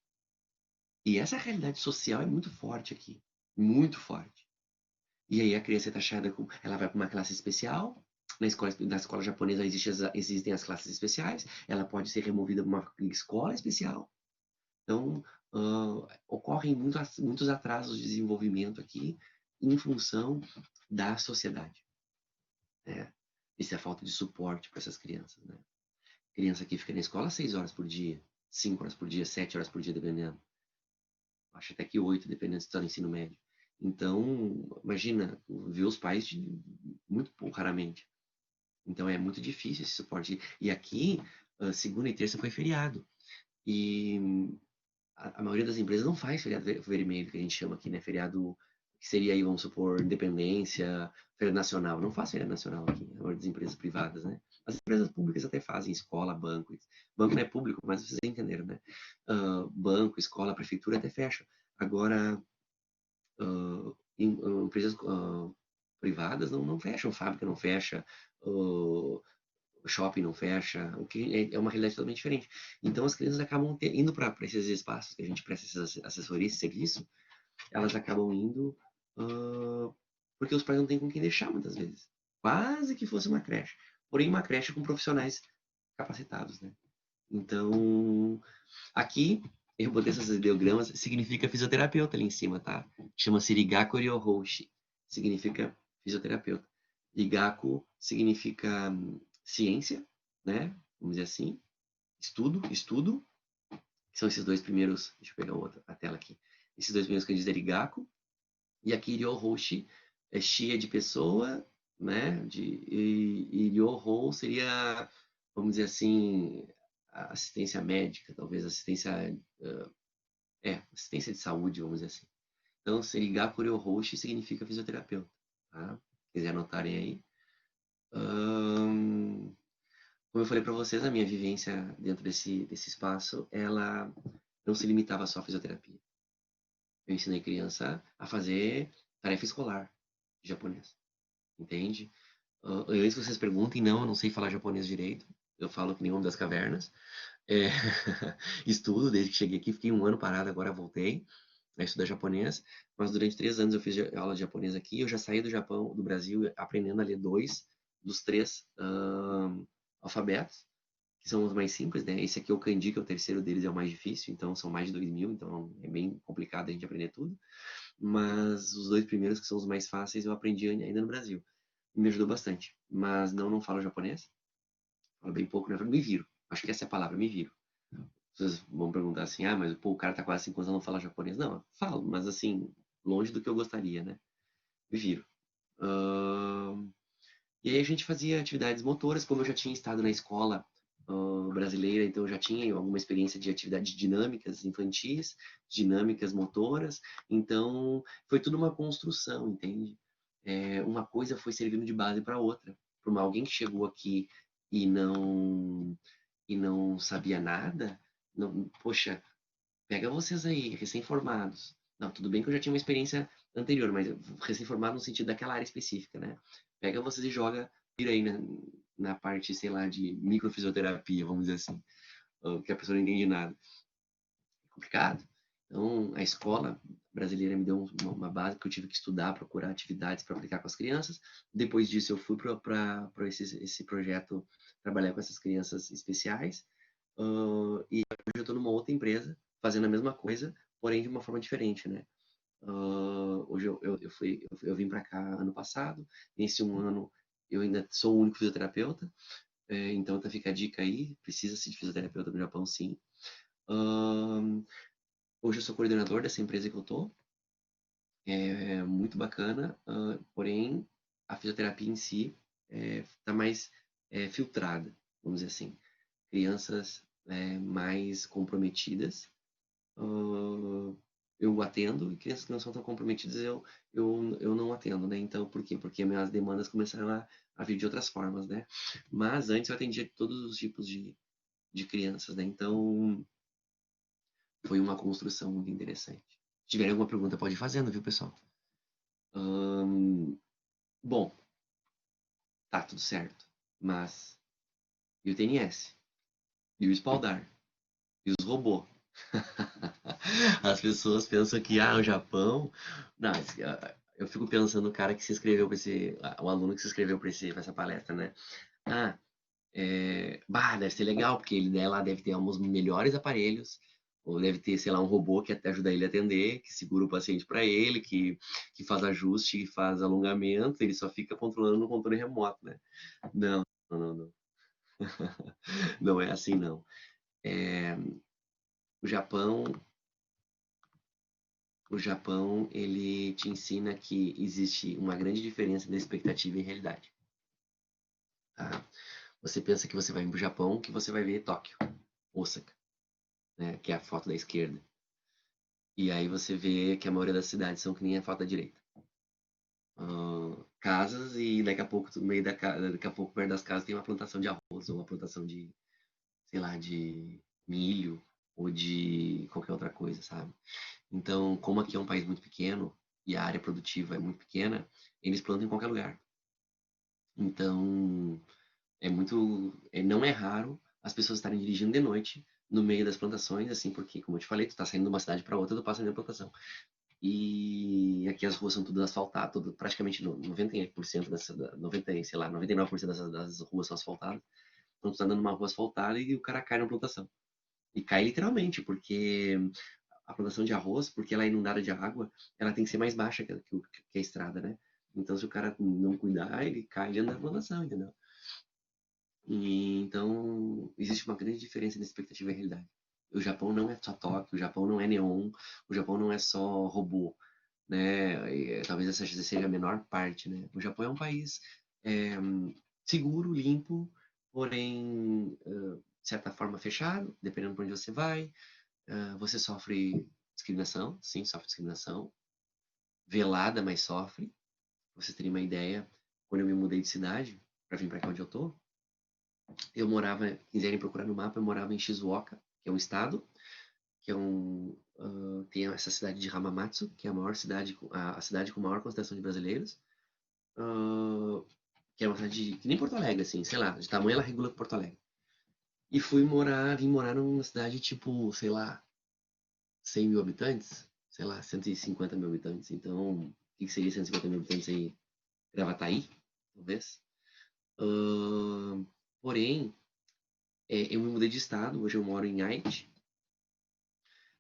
E essa realidade social é muito forte aqui, muito forte. E aí a criança é taxada com, ela vai para uma classe especial, na escola japonesa existem as classes especiais, ela pode ser removida para uma escola especial. Então, ocorrem muitos atrasos de desenvolvimento aqui em função da sociedade, né? Isso é a falta de suporte para essas crianças, né? Criança que fica na escola 6 horas por dia, 5 horas por dia, 7 horas por dia, dependendo. Acho até que 8, dependendo se está no ensino médio. Então, imagina, ver os pais muito raramente. Então é muito difícil esse suporte. E aqui, segunda e terça foi feriado. E a maioria das empresas não faz feriado vermelho, que a gente chama aqui, né? Feriado que seria aí, vamos supor, independência, feriado nacional. Não faz feriado nacional aqui, a maioria das empresas privadas, né? As empresas públicas até fazem, escola, banco. Banco não é público, mas vocês entenderam, né? Banco, escola, prefeitura até fecha. Agora, empresas privadas não fecham, fábrica não fecha, shopping não fecha, o que é uma realidade totalmente diferente. Então as crianças acabam indo para esses espaços que a gente presta essas assessorias, esse serviço, elas acabam indo porque os pais não têm com quem deixar muitas vezes. Quase que fosse uma creche. Porém, uma creche com profissionais capacitados, né? Então, aqui, eu botei esses ideogramas, significa fisioterapeuta ali em cima, tá? Chama-se Rigaku Ryohoshi, significa fisioterapeuta. Rigaku significa ciência, né? Vamos dizer assim. Estudo. São esses dois primeiros, deixa eu pegar a tela aqui. Esses dois primeiros que eu disse é Rigaku. E aqui Ryohoshi é Shi de pessoa, né? E Ryoho seria, vamos dizer assim, assistência médica, talvez assistência assistência de saúde, vamos dizer assim. Então, Serigaku Ryohoshi significa fisioterapeuta, tá? Se quiser anotarem aí. Como eu falei para vocês, a minha vivência dentro desse espaço, ela não se limitava só à fisioterapia. Eu ensinei criança a fazer tarefa escolar de japonês, entende? Antes que vocês perguntem, não, eu não sei falar japonês direito. Eu falo que nem um das cavernas. É, estudo desde que cheguei aqui, fiquei um ano parado, agora voltei a estudar japonês, mas durante 3 anos eu fiz aula de japonês aqui, eu já saí do Japão, do Brasil, aprendendo a ler 2 dos 3 alfabetos, que são os mais simples, né? Esse aqui é o kanji, que é o terceiro deles, é o mais difícil, então são mais de 2.000, então é bem complicado a gente aprender tudo, mas os 2 primeiros, que são os mais fáceis, eu aprendi ainda no Brasil, e me ajudou bastante, mas não falo japonês, falo bem pouco, né? Me viro, acho que essa é a palavra, me viro. Vocês vão perguntar assim, mas pô, o cara tá quase 5 anos e não fala japonês. Não, eu falo, mas assim, longe do que eu gostaria, né? Me viro. Ahn, E aí a gente fazia atividades motoras, como eu já tinha estado na escola brasileira, então eu já tinha alguma experiência de atividades dinâmicas infantis, dinâmicas motoras, então foi tudo uma construção, entende? Uma coisa foi servindo de base para outra. Para alguém que chegou aqui e não sabia nada, não, poxa, pega vocês aí, recém-formados. Não, tudo bem que eu já tinha uma experiência anterior, mas recém-formado no sentido daquela área específica, né? Pega vocês e joga, vira aí na parte, sei lá, de microfisioterapia, vamos dizer assim, que a pessoa não entende nada. É complicado. Então, a escola brasileira me deu uma base que eu tive que estudar, procurar atividades para aplicar com as crianças. Depois disso, eu fui para esse projeto trabalhar com essas crianças especiais. E hoje eu estou numa outra empresa fazendo a mesma coisa, porém de uma forma diferente, né? Hoje eu vim para cá ano passado. Nesse um ano eu ainda sou o único fisioterapeuta, então tá, fica a dica aí, precisa-se de fisioterapeuta no Japão, sim. Hoje eu sou coordenador dessa empresa que eu tô, é muito bacana, porém a fisioterapia em si está mais filtrada, vamos dizer assim. Crianças mais comprometidas, eu atendo, e crianças que não são tão comprometidas eu não atendo, né? Então, por quê? Porque minhas demandas começaram a vir de outras formas, né? Mas antes eu atendia todos os tipos de crianças, né? Então, foi uma construção muito interessante. Se tiver alguma pergunta, pode ir fazendo, viu, pessoal? Bom, tá tudo certo. Mas, e o TNS? E o espaldar? E os robôs? As pessoas pensam que, o Japão. Não, eu fico pensando no cara que se inscreveu para o aluno que se inscreveu para essa palestra, né? Ah, deve ser legal, porque ele lá deve ter uns melhores aparelhos, ou deve ter, sei lá, um robô que até ajuda ele a atender, que segura o paciente para ele, que faz ajuste, que faz alongamento, ele só fica controlando no controle remoto, né? Não, não, não, não. Não é assim, não. É, o Japão, o Japão, ele te ensina que existe uma grande diferença da expectativa e realidade. Tá? Você pensa que você vai para o Japão, que você vai ver Tóquio, Osaka, né? Que é a foto da esquerda. E aí você vê que a maioria das cidades são que nem a foto da direita. Casas e daqui a pouco, no meio daqui a pouco, perto das casas, tem uma plantação de arroz, ou uma plantação de, sei lá, de milho, ou de qualquer outra coisa, sabe? Então, como aqui é um país muito pequeno, e a área produtiva é muito pequena, eles plantam em qualquer lugar. Então, não é raro as pessoas estarem dirigindo de noite no meio das plantações, assim, porque, como eu te falei, tu tá saindo de uma cidade para outra, tu passa dentro da plantação. E aqui as ruas são todas asfaltadas, praticamente 90% dessa, 90, sei lá, 99% das ruas são asfaltadas. Então tu tá andando numa rua asfaltada e o cara cai na plantação. E cai literalmente, porque a plantação de arroz, porque ela é inundada de água, ela tem que ser mais baixa que a estrada, né? Então se o cara não cuidar, ele cai dentro da plantação, entendeu? Então existe uma grande diferença na expectativa e realidade. O Japão não é só Tóquio, o Japão não é neon, o Japão não é só robô, né? Talvez essa seja a menor parte, né? O Japão é um país é, seguro, limpo, porém, de certa forma, fechado, dependendo para onde você vai. Você sofre discriminação, sim, sofre discriminação. Velada, mas sofre. Pra vocês terem uma ideia, quando eu me mudei de cidade, para vir para cá onde eu tô, eu morava, quiserem procurar no mapa, eu morava em Shizuoka, que é um estado, que é tem essa cidade de Hamamatsu, que é a maior cidade, a cidade com maior concentração de brasileiros, que é uma cidade que nem Porto Alegre, assim, sei lá, de tamanho ela regula com Porto Alegre. E vim morar numa cidade tipo, sei lá, 100 mil habitantes, sei lá, 150 mil habitantes. Então, o que seria 150 mil habitantes aí? Gravataí, talvez. Uh, porém, eu me mudei de estado, hoje eu moro em Haiti.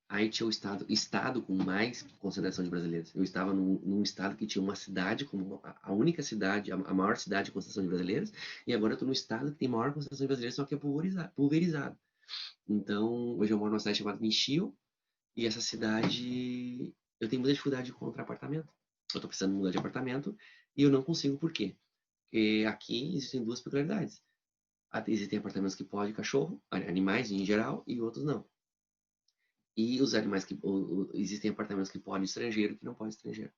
Haiti é o estado com mais concentração de brasileiros. Eu estava num estado que tinha uma cidade, como a única cidade, a maior cidade de concentração de brasileiros, e agora eu estou no estado que tem maior concentração de brasileiros, só que é pulverizado. Então, hoje eu moro numa cidade chamada Nishio, e essa cidade eu tenho muita dificuldade de encontrar apartamento. Eu tô precisando mudar de apartamento e eu não consigo, por quê? Porque aqui existem duas peculiaridades. Existem apartamentos que podem cachorro, animais em geral, e outros não. E os animais que. Existem apartamentos que podem estrangeiro que não pode estrangeiro.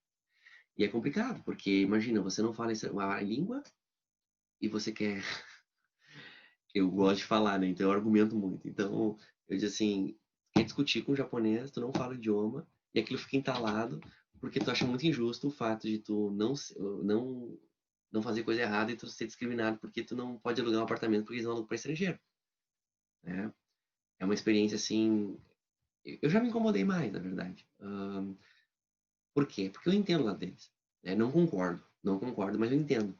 E é complicado, porque imagina, você não fala a língua e você quer. Eu gosto de falar, né? Então eu argumento muito. Então, eu digo assim, quer discutir com o japonês, tu não fala o idioma, e aquilo fica entalado, porque tu acha muito injusto o fato de tu não fazer coisa errada e tu ser discriminado porque tu não pode alugar um apartamento porque eles não alugam para estrangeiro, né? É uma experiência assim. Eu já me incomodei mais, na verdade. Por quê? Porque eu entendo lá deles. Né? Não concordo, mas eu entendo.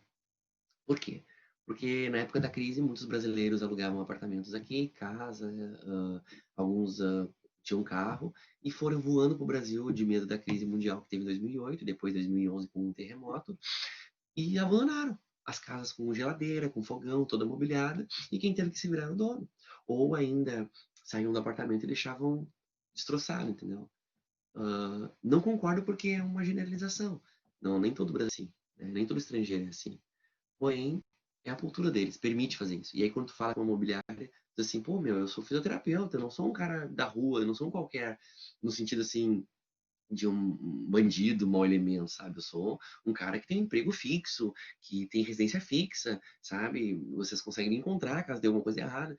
Por quê? Porque na época da crise, muitos brasileiros alugavam apartamentos aqui, casa, alguns tinham carro, e foram voando para o Brasil de medo da crise mundial que teve em 2008, depois 2011 com um terremoto, e abandonaram as casas com geladeira, com fogão, toda mobiliada, e quem teve que se virar era o dono. Ou ainda saíam do apartamento e deixavam destroçado, entendeu? Não concordo porque é uma generalização. Não, nem todo Brasil é assim, né? Nem todo estrangeiro é assim. Porém, é a cultura deles, permite fazer isso. E aí, quando tu fala com uma imobiliária, diz assim, pô, meu, eu sou fisioterapeuta, eu não sou um cara da rua, eu não sou um qualquer, no sentido assim, de um bandido, mau elemento, sabe? Eu sou um cara que tem um emprego fixo, que tem residência fixa, sabe? Vocês conseguem me encontrar caso dê alguma coisa errada.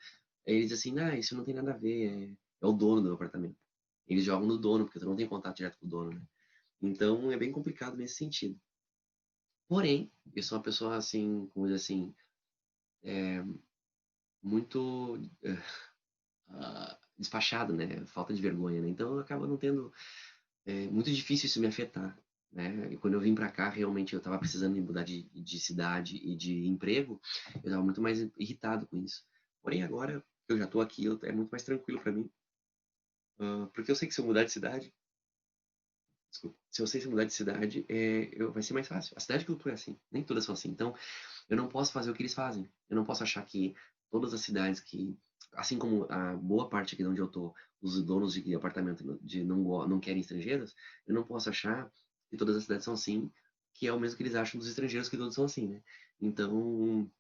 Aí eles dizem assim, isso não tem nada a ver, é o dono do apartamento. Eles jogam no dono, porque tu não tem contato direto com o dono, né? Então, é bem complicado nesse sentido. Porém, eu sou uma pessoa assim, como dizer assim, muito despachado, né? Falta de vergonha, né? Então acaba não tendo. É muito difícil isso me afetar, né? E quando eu vim para cá, realmente eu estava precisando me mudar de cidade e de emprego, eu estava muito mais irritado com isso. Porém, agora que eu já estou aqui, é muito mais tranquilo para mim, porque eu sei que se eu mudar de cidade, desculpa, se eu sei se mudar de cidade, vai ser mais fácil. A cidade que eu tô é assim, nem todas são assim. Então, eu não posso fazer o que eles fazem. Eu não posso achar que todas as cidades que, assim como a boa parte aqui de onde eu tô, os donos de apartamento não querem estrangeiros, eu não posso achar que todas as cidades são assim, que é o mesmo que eles acham dos estrangeiros que todos são assim, né? Então,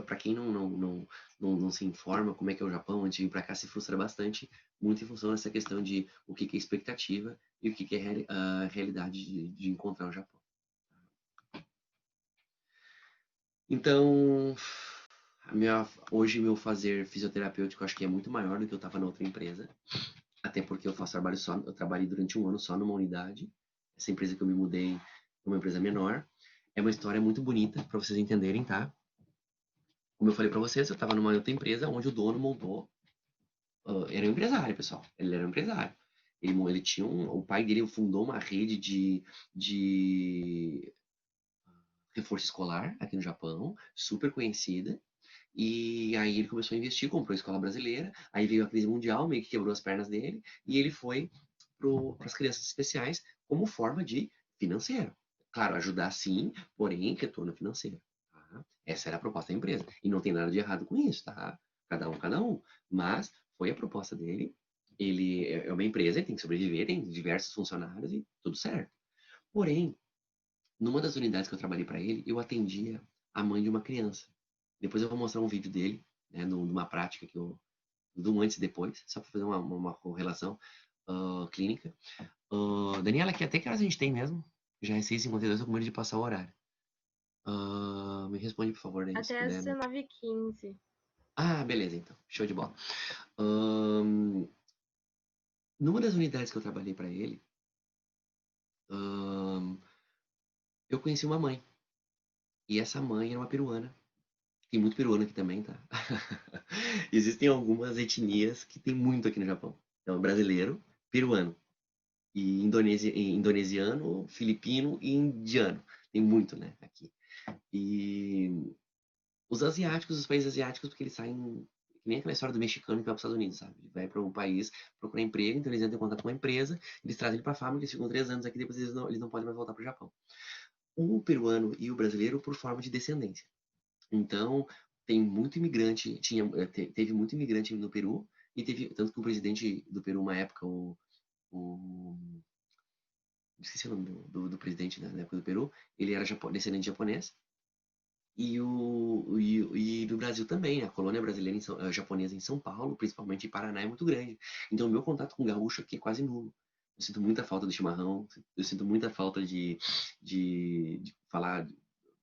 para quem não se informa como é que é o Japão, antes de vir para cá se frustra bastante, muito em função dessa questão de o que é expectativa e o que é a realidade de encontrar o Japão. Então, hoje meu fazer fisioterapêutico acho que é muito maior do que eu estava na outra empresa, até porque eu trabalhei durante um ano só numa unidade. Essa empresa que eu me mudei é uma empresa menor. É uma história muito bonita para vocês entenderem, tá? Como eu falei para vocês, eu estava numa outra empresa onde o dono montou, era um empresário, pessoal. Ele era um empresário. Ele tinha o pai dele fundou uma rede de reforço escolar aqui no Japão, super conhecida. E aí ele começou a investir, comprou a escola brasileira, aí veio a crise mundial, meio que quebrou as pernas dele, e ele foi para as crianças especiais como forma de financeiro. Claro, ajudar sim, porém retorno financeiro. Tá? Essa era a proposta da empresa. E não tem nada de errado com isso, tá? Cada um. Mas foi a proposta dele. Ele é uma empresa, ele tem que sobreviver, tem diversos funcionários e tudo certo. Porém, numa das unidades que eu trabalhei para ele, eu atendia a mãe de uma criança. Depois eu vou mostrar um vídeo dele, né, numa prática que eu do antes e depois, só para fazer uma correlação clínica. Daniela, aqui até que horas a gente tem mesmo? Já é 6h52, eu com medo de passar o horário. Me responde, por favor, aí, se Até às puder. Né? 19h15. Ah, beleza, então. Show de bola. Numa das unidades que eu trabalhei para ele, eu conheci uma mãe. E essa mãe era uma peruana. Tem muito peruano aqui também, tá? Existem algumas etnias que tem muito aqui no Japão. Então, brasileiro, peruano. E indonesiano, filipino e indiano. Tem muito, né, aqui. E os asiáticos, os países asiáticos, porque eles saem, que nem aquela história do mexicano que vai para os Estados Unidos, sabe? Ele vai para um país procurar emprego, então eles entram em contato com uma empresa, eles trazem ele para a fábrica, eles ficam 3 anos aqui, depois eles não podem mais voltar para o Japão. O peruano e o brasileiro por forma de descendência. Então, tem muito imigrante, teve muito imigrante no Peru, e teve, tanto que o presidente do Peru, uma época, o esqueci o nome do presidente na época do Peru, ele era descendente japonês, e do Brasil também, a colônia brasileira japonesa em São Paulo, principalmente em Paraná, é muito grande. Então, o meu contato com gaúcho aqui é quase nulo. Eu sinto muita falta do chimarrão, eu sinto muita falta de falar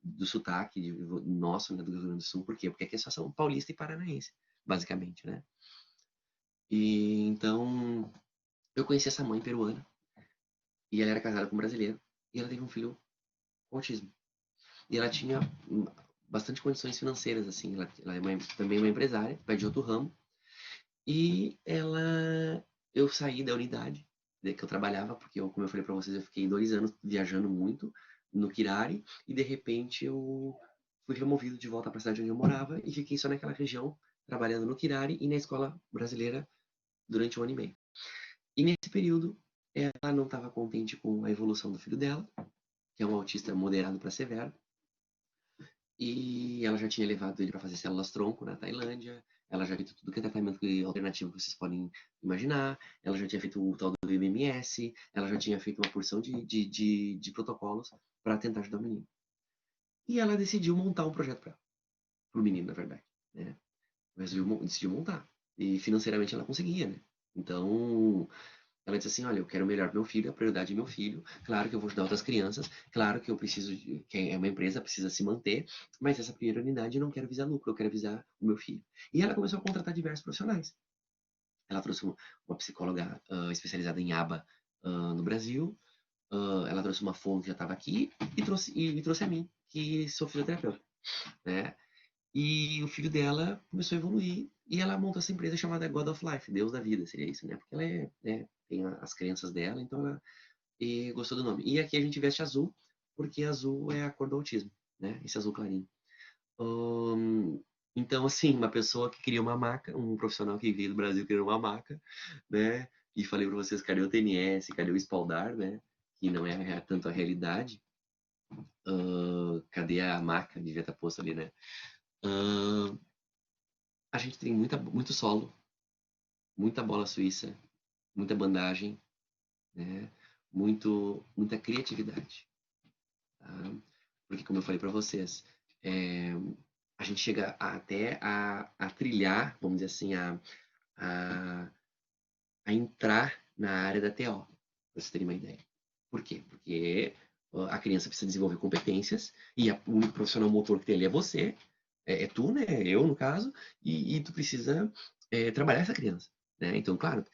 do sotaque nosso, né, do Rio Grande do Sul. Por quê? Porque aqui é só São Paulista e Paranaense, basicamente, né? E então, eu conheci essa mãe peruana, e ela era casada com um brasileiro, e ela teve um filho com autismo. E ela tinha bastante condições financeiras, assim. Ela é também uma empresária, vai de outro ramo. E eu saí da unidade que eu trabalhava, porque como eu falei para vocês, eu fiquei 2 anos viajando muito no Kirari, e de repente eu fui removido de volta para a cidade onde eu morava e fiquei só naquela região, trabalhando no Kirari e na escola brasileira durante 1 ano e meio. E nesse período, ela não estava contente com a evolução do filho dela, que é um autista moderado para severo, e ela já tinha levado ele para fazer células-tronco na Tailândia. Ela já feito tudo que é tratamento alternativo que vocês podem imaginar. Ela já tinha feito o tal do VMS. Ela já tinha feito uma porção de protocolos para tentar ajudar o menino. E ela decidiu montar um projeto para o menino, na verdade. Né? Decidiu montar. E financeiramente ela conseguia, né? Então, ela disse assim, olha, eu quero o melhor para meu filho, a prioridade é meu filho. Claro que eu vou ajudar outras crianças. Claro que eu preciso, que é uma empresa, precisa se manter. Mas essa prioridade eu não quero visar lucro, eu quero visar o meu filho. E ela começou a contratar diversos profissionais. Ela trouxe uma psicóloga especializada em ABA no Brasil. Ela trouxe uma fonte que já estava aqui e trouxe a mim, que sou fisioterapeuta. Né? E o filho dela começou a evoluir e ela montou essa empresa chamada God of Life, Deus da Vida, seria isso, né? Porque ela tem as crenças dela, então ela gostou do nome. E aqui a gente veste azul, porque azul é a cor do autismo, né? Esse azul clarinho. Hum, então, assim, uma pessoa que queria uma maca, um profissional que veio do Brasil querendo uma maca, né? E falei para vocês, cadê o TNS, cadê o espaldar, né? Que não é tanto a realidade. Cadê a maca? Devia estar posto ali, né? A gente tem muito solo, muita bola suíça, muita bandagem, né? Muita criatividade. Tá? Porque, como eu falei para vocês, a gente chega até a trilhar, vamos dizer assim, a, a entrar na área da TO, para vocês terem uma ideia. Por quê? Porque a criança precisa desenvolver competências e o único profissional motor que tem ali é você, é tu, né? Eu, no caso, e tu precisa trabalhar essa criança. Né? Então, claro,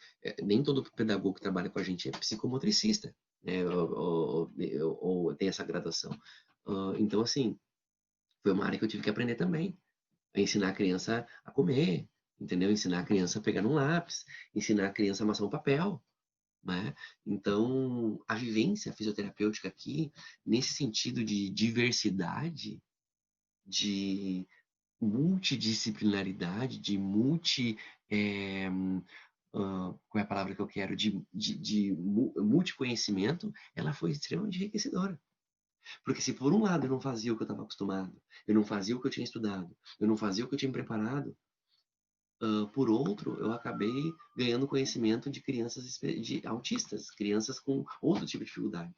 nem todo pedagogo que trabalha com a gente é psicomotricista, né? Ou tem essa graduação. Então, assim, foi uma área que eu tive que aprender também. A ensinar a criança a comer, entendeu? Ensinar a criança a pegar um lápis, ensinar a criança a amassar um papel. Né? Então, a vivência fisioterapêutica aqui, nesse sentido de diversidade, de multidisciplinaridade, de qual é a palavra que eu quero? De multiconhecimento, ela foi extremamente enriquecedora. Porque se por um lado eu não fazia o que eu estava acostumado, eu não fazia o que eu tinha estudado, eu não fazia o que eu tinha preparado, por outro, eu acabei ganhando conhecimento de crianças de autistas, crianças com outro tipo de dificuldade.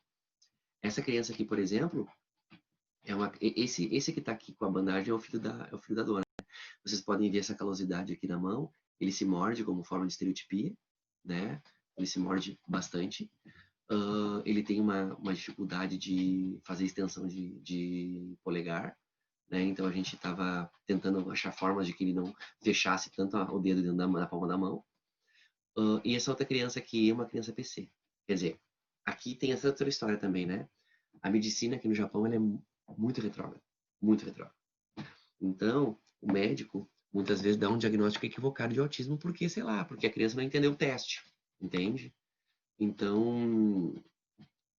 Essa criança aqui, por exemplo, esse que está aqui com a bandagem é o filho da dona. Vocês podem ver essa calosidade aqui na mão. Ele se morde como forma de estereotipia, né? Ele se morde bastante. Ele tem uma dificuldade de fazer extensão de polegar, né? Então a gente estava tentando achar formas de que ele não fechasse tanto o dedo dentro da palma da mão. E essa outra criança aqui é uma criança PC. Quer dizer, aqui tem essa outra história também, né? A medicina aqui no Japão ela é muito retrógrada, muito retrógrada. Então, o médico muitas vezes dá um diagnóstico equivocado de autismo porque, sei lá, porque a criança não entendeu o teste, entende? Então,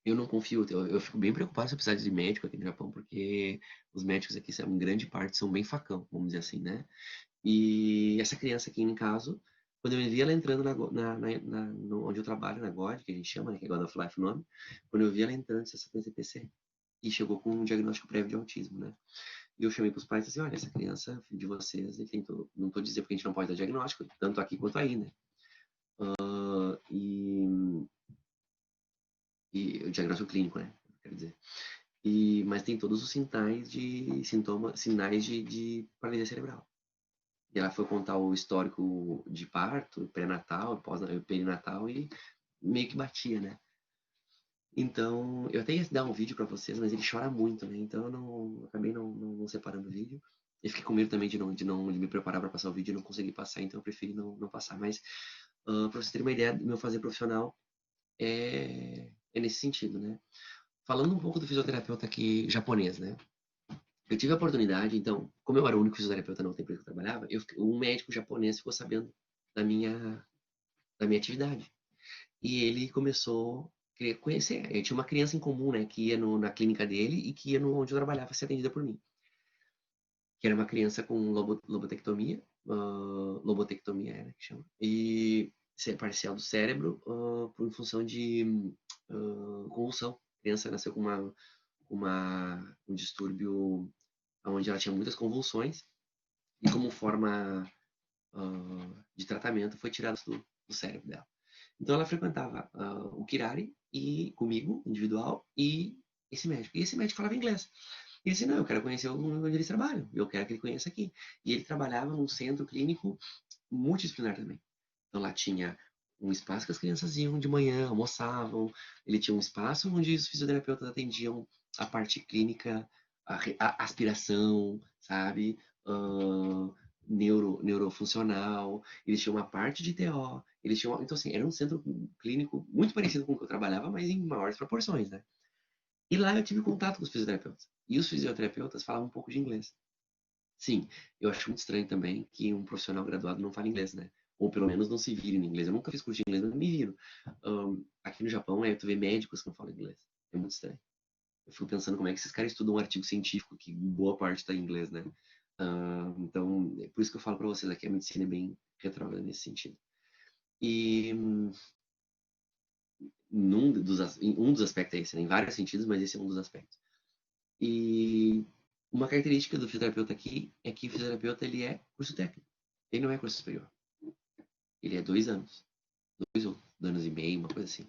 eu não confio, eu fico bem preocupado se eu precisar de médico aqui no Japão, porque os médicos aqui, em grande parte, são bem facão, vamos dizer assim, né? E essa criança aqui, em caso, quando eu vi ela entrando onde eu trabalho, na GOD, que a gente chama, né, que é God of Life o nome, quando eu vi ela entrando, essa criança é PC, e chegou com um diagnóstico prévio de autismo, né? E eu chamei para os pais e disse assim, olha, essa criança, filho de vocês, ele tem todo... não estou dizendo porque a gente não pode dar diagnóstico, tanto aqui quanto aí, né? E o diagnóstico clínico, né? Quer dizer. Mas tem todos os sinais de paralisia cerebral. E ela foi contar o histórico de parto, pré-natal, perinatal e meio que batia, né? Então, eu até ia dar um vídeo para vocês, mas ele chora muito, né? Então eu acabei não separando o vídeo. Eu fiquei com medo também de me preparar para passar o vídeo e não conseguir passar, então eu preferi não passar. Mas, para vocês terem uma ideia do meu fazer profissional, é nesse sentido, né? Falando um pouco do fisioterapeuta aqui japonês, né? Eu tive a oportunidade, então, como eu era o único fisioterapeuta na outra empresa que eu trabalhava, um médico japonês ficou sabendo da minha, da minha atividade. E ele começou a querer conhecer. Eu tinha uma criança em comum, né, que ia na clínica dele e que ia onde eu trabalhava ser atendida por mim. Que era uma criança com lobotectomia, lobotectomia era que chama, e parcial do cérebro por função de convulsão. A criança nasceu com um distúrbio onde ela tinha muitas convulsões e como forma de tratamento foi tirado do cérebro dela. Então ela frequentava o Kirari e comigo, individual, e esse médico. E esse médico falava inglês. E ele disse, não, eu quero conhecer onde eles trabalham, eu quero que ele conheça aqui. E ele trabalhava num centro clínico multidisciplinar também. Então lá tinha um espaço que as crianças iam de manhã, almoçavam, ele tinha um espaço onde os fisioterapeutas atendiam a parte clínica, a aspiração, sabe? Neurofuncional, eles tinham uma parte de TO, então assim, era um centro clínico muito parecido com o que eu trabalhava, mas em maiores proporções, né? E lá eu tive contato com os fisioterapeutas. E os fisioterapeutas falavam um pouco de inglês. Sim, eu acho muito estranho também que um profissional graduado não fale inglês, né? Ou pelo menos não se vire em inglês. Eu nunca fiz curso de inglês, mas me viro. Aqui no Japão, tu vê médicos que não falam inglês. É muito estranho. Eu fico pensando como é que esses caras estudam um artigo científico, que boa parte está em inglês, né? Então, é por isso que eu falo para vocês aqui, a medicina é bem retrógrada nesse sentido. E um dos aspectos é esse, né? Em vários sentidos, mas esse é um dos aspectos. E uma característica do fisioterapeuta aqui é que o fisioterapeuta ele é curso técnico. Ele não é curso superior. Ele é 2 anos. 2 anos e meio, uma coisa assim.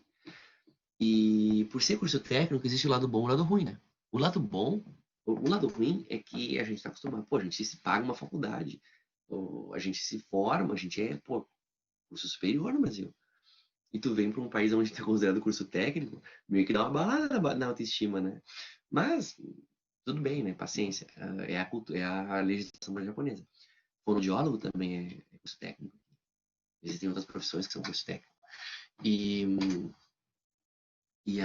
E por ser curso técnico, existe o lado bom e o lado ruim, né? O lado bom, o lado ruim é que a gente está acostumado. Pô, a gente se paga uma faculdade. A gente se forma, a gente curso superior no Brasil. E tu vem para um país onde é considerado curso técnico, meio que dá uma balada na autoestima, né? Mas, tudo bem, né? Paciência. É a legislação japonesa. Fonoaudiólogo também é curso técnico. Existem outras profissões que são curso técnico. E, e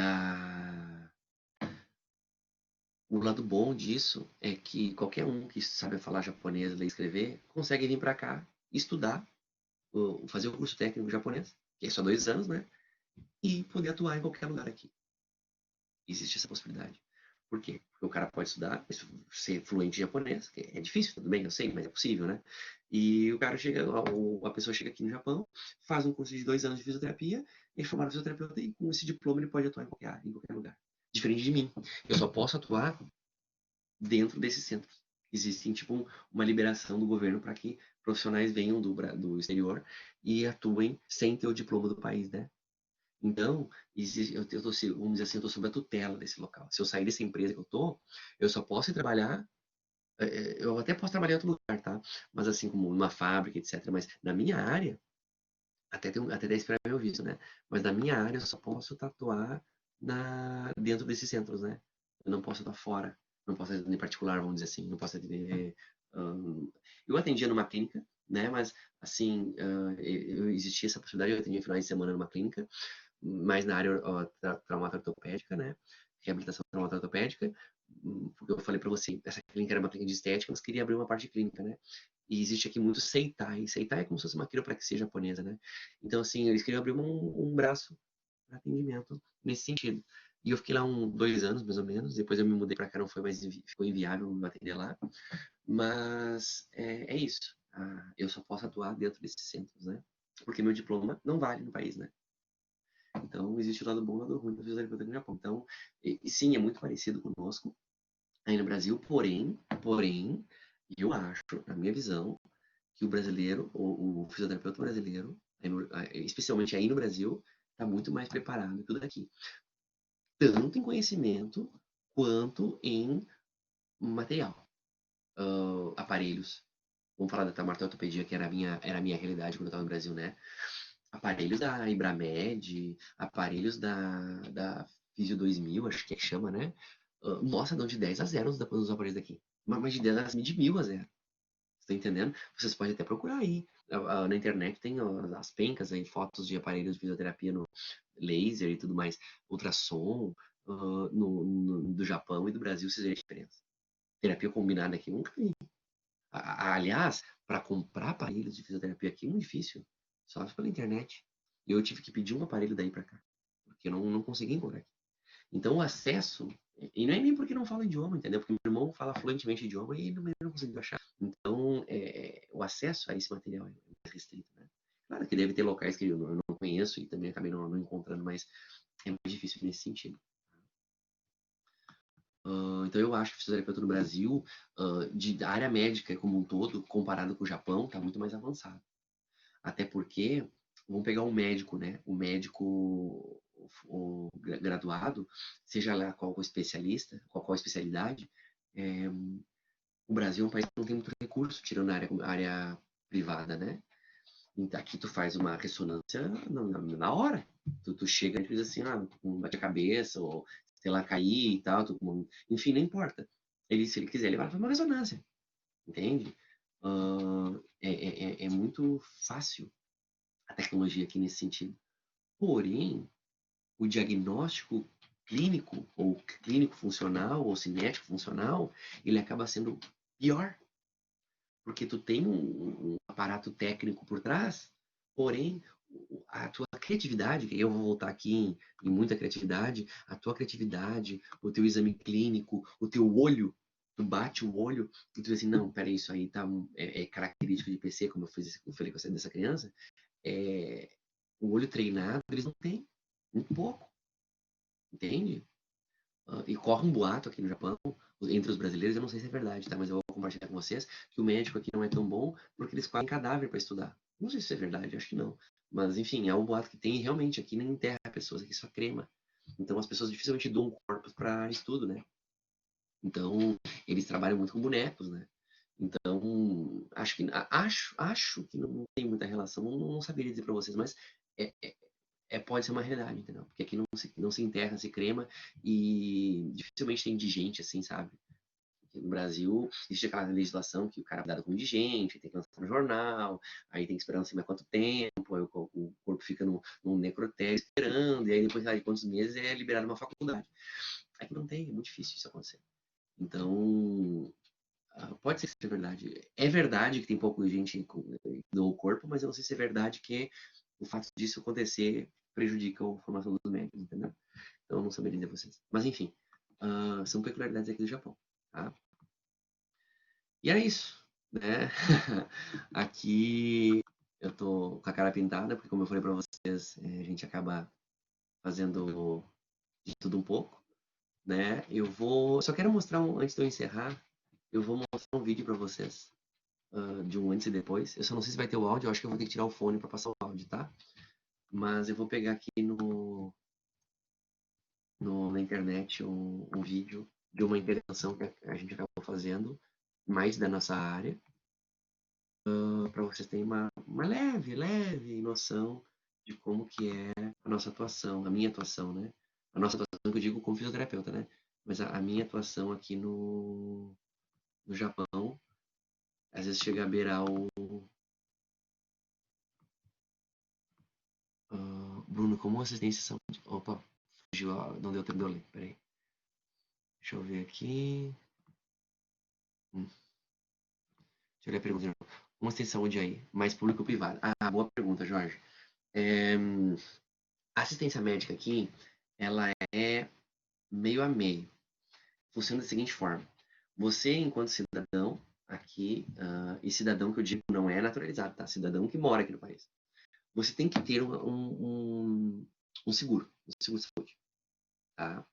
o lado bom disso é que qualquer um que sabe falar japonês, ler e escrever, consegue vir para cá, estudar, fazer o curso técnico japonês, que é só 2 anos, né? E poder atuar em qualquer lugar aqui. Existe essa possibilidade. Por quê? Porque o cara pode estudar, ser fluente em japonês, que é difícil, tudo bem, eu sei, mas é possível, né? E o cara chega, a pessoa chega aqui no Japão, faz um curso de 2 anos de fisioterapia, é formado fisioterapeuta e com esse diploma ele pode atuar em qualquer área, em qualquer lugar. Diferente de mim. Eu só posso atuar dentro desses centros. Existe, tipo, uma liberação do governo para que profissionais venham do exterior e atuem sem ter o diploma do país, né? Então, vamos dizer assim, eu tô sob a tutela desse local. Se eu sair dessa empresa que eu só posso ir trabalhar, eu até posso trabalhar em outro lugar, tá? Mas assim, como numa fábrica, etc. Mas na minha área, até 10 para meu visto, né? Mas na minha área eu só posso tatuar dentro desses centros, né? Eu não posso estar fora. Não posso atender em particular, vamos dizer assim. Não posso atender... eu atendia numa clínica, né? Mas, assim, existia essa possibilidade. Eu atendia finais de semana numa clínica, mais na área traumato-ortopédica, né? Reabilitação traumato-ortopédica, porque eu falei para você, essa clínica era uma clínica de estética, mas queria abrir uma parte de clínica, né? E existe aqui muito Seitai. Seitai é como se fosse uma quiropraxia japonesa, né? Então, assim, eles queriam abrir um braço para atendimento nesse sentido. E eu fiquei lá 2 anos, mais ou menos. Depois eu me mudei para cá, não foi mais, ficou inviável me atender lá. Mas é isso. Eu só posso atuar dentro desses centros, né? Porque meu diploma não vale no país, né? Então, existe o lado bom e o lado ruim do fisioterapeuta no Japão. Então, sim, é muito parecido conosco. aí no Brasil, porém, eu acho, na minha visão, que o brasileiro, o fisioterapeuta brasileiro, especialmente aí no Brasil, está muito mais preparado que o daqui. Tanto em conhecimento, quanto em material. Aparelhos. Vamos falar da traumatologia, que era a minha realidade quando eu estava no Brasil, né? Aparelhos da Ibramed, aparelhos da Fisio 2000, acho que chama, né? Nossa, dão de 10 a 0 os aparelhos daqui. Mas de 10 de 1000 a 0. Você tá entendendo? Vocês podem até procurar aí. Na internet tem as pencas aí, fotos de aparelhos de fisioterapia no laser e tudo mais, ultrassom, do Japão e do Brasil, vocês verem a diferença. Terapia combinada aqui, nunca vi. Aliás, para comprar aparelhos de fisioterapia aqui é muito difícil. Só pela internet. Eu tive que pedir um aparelho daí para cá. Porque eu não consegui encontrar aqui. Então o acesso. E não é nem porque não fala idioma, entendeu? Porque meu irmão fala fluentemente idioma e ele não conseguiu achar. Então o acesso a esse material é mais restrito, né? Claro que deve ter locais que eu não conheço e também acabei não encontrando, mas é mais difícil nesse sentido. Então eu acho que o fisioterapeuta no Brasil, da área médica como um todo, comparado com o Japão, está muito mais avançado. Até porque, vamos pegar um médico, né? O médico o graduado, seja lá qual o especialista, qual especialidade, o Brasil é um país que não tem muito recurso, tirando a área privada, né? Então, aqui tu faz uma ressonância na hora. Tu chega e diz assim, bate a cabeça, ou sei lá, cair e tal. Enfim, não importa. Se ele quiser, ele vai fazer uma ressonância. Entende? É muito fácil a tecnologia aqui nesse sentido. Porém, o diagnóstico clínico, ou clínico funcional, ou cinético funcional, ele acaba sendo pior. Porque tu tem um aparato técnico por trás, porém a tua criatividade, que eu vou voltar aqui em muita criatividade, a tua criatividade, o teu exame clínico, o teu olho, tu bate o olho e tu diz assim, não, peraí, isso aí tá, é característico de PC, como eu falei com essa dessa criança, o olho treinado, eles não têm, muito pouco, entende? E corre um boato aqui no Japão, entre os brasileiros, eu não sei se é verdade, tá? Mas eu vou compartilhar com vocês, que o médico aqui não é tão bom porque eles colhem cadáver para estudar. Não sei se é verdade, acho que não. Mas, enfim, é um boato que tem e realmente aqui nem enterra pessoas, aqui só crema. Então as pessoas dificilmente doam corpos para estudo, né? Então, eles trabalham muito com bonecos, né? Então, acho que não tem muita relação, não saberia dizer para vocês, mas é, pode ser uma realidade, entendeu? Porque aqui não se enterra, se crema e dificilmente tem indigente, assim, sabe? Aqui no Brasil existe aquela legislação que o cara é dado como indigente, tem que lançar no jornal, aí tem que esperar não sei mais quanto tempo, aí o corpo fica num necrotério esperando, e aí depois de quantos meses é liberado uma faculdade. Aqui não tem, é muito difícil isso acontecer. Então, pode ser que seja verdade. É verdade que tem pouco gente no corpo, mas eu não sei se é verdade que o fato disso acontecer prejudica a formação dos médicos, entendeu? Então eu não saberia dizer vocês. Mas enfim, são peculiaridades aqui do Japão, tá? E é isso, né? Aqui eu tô com a cara pintada, porque como eu falei para vocês, a gente acaba fazendo de tudo um pouco, né? Só quero mostrar antes de eu encerrar, eu vou mostrar um vídeo para vocês de um antes e depois. Eu só não sei se vai ter o áudio, eu acho que eu vou ter que tirar o fone para passar o áudio, tá? Mas eu vou pegar aqui na internet um vídeo de uma intervenção que a gente acabou fazendo, mais da nossa área, para vocês terem uma leve noção de como que é a nossa atuação, a minha atuação, né? A nossa atuação que eu digo como fisioterapeuta, né? Mas a minha atuação aqui no Japão, às vezes chega a beirar Bruno, como assistência saúde. Opa, fugiu, não deu tempo de eu ler, peraí. Deixa eu ver aqui. Deixa eu ler a pergunta de novo. Como assistência saúde aí? Mais público ou privado? Boa pergunta, Jorge. A assistência médica aqui, ela é meio a meio. Funciona da seguinte forma. Você, enquanto cidadão aqui, e cidadão que eu digo não é naturalizado, tá? Cidadão que mora aqui no país. Você tem que ter um seguro de saúde, tá?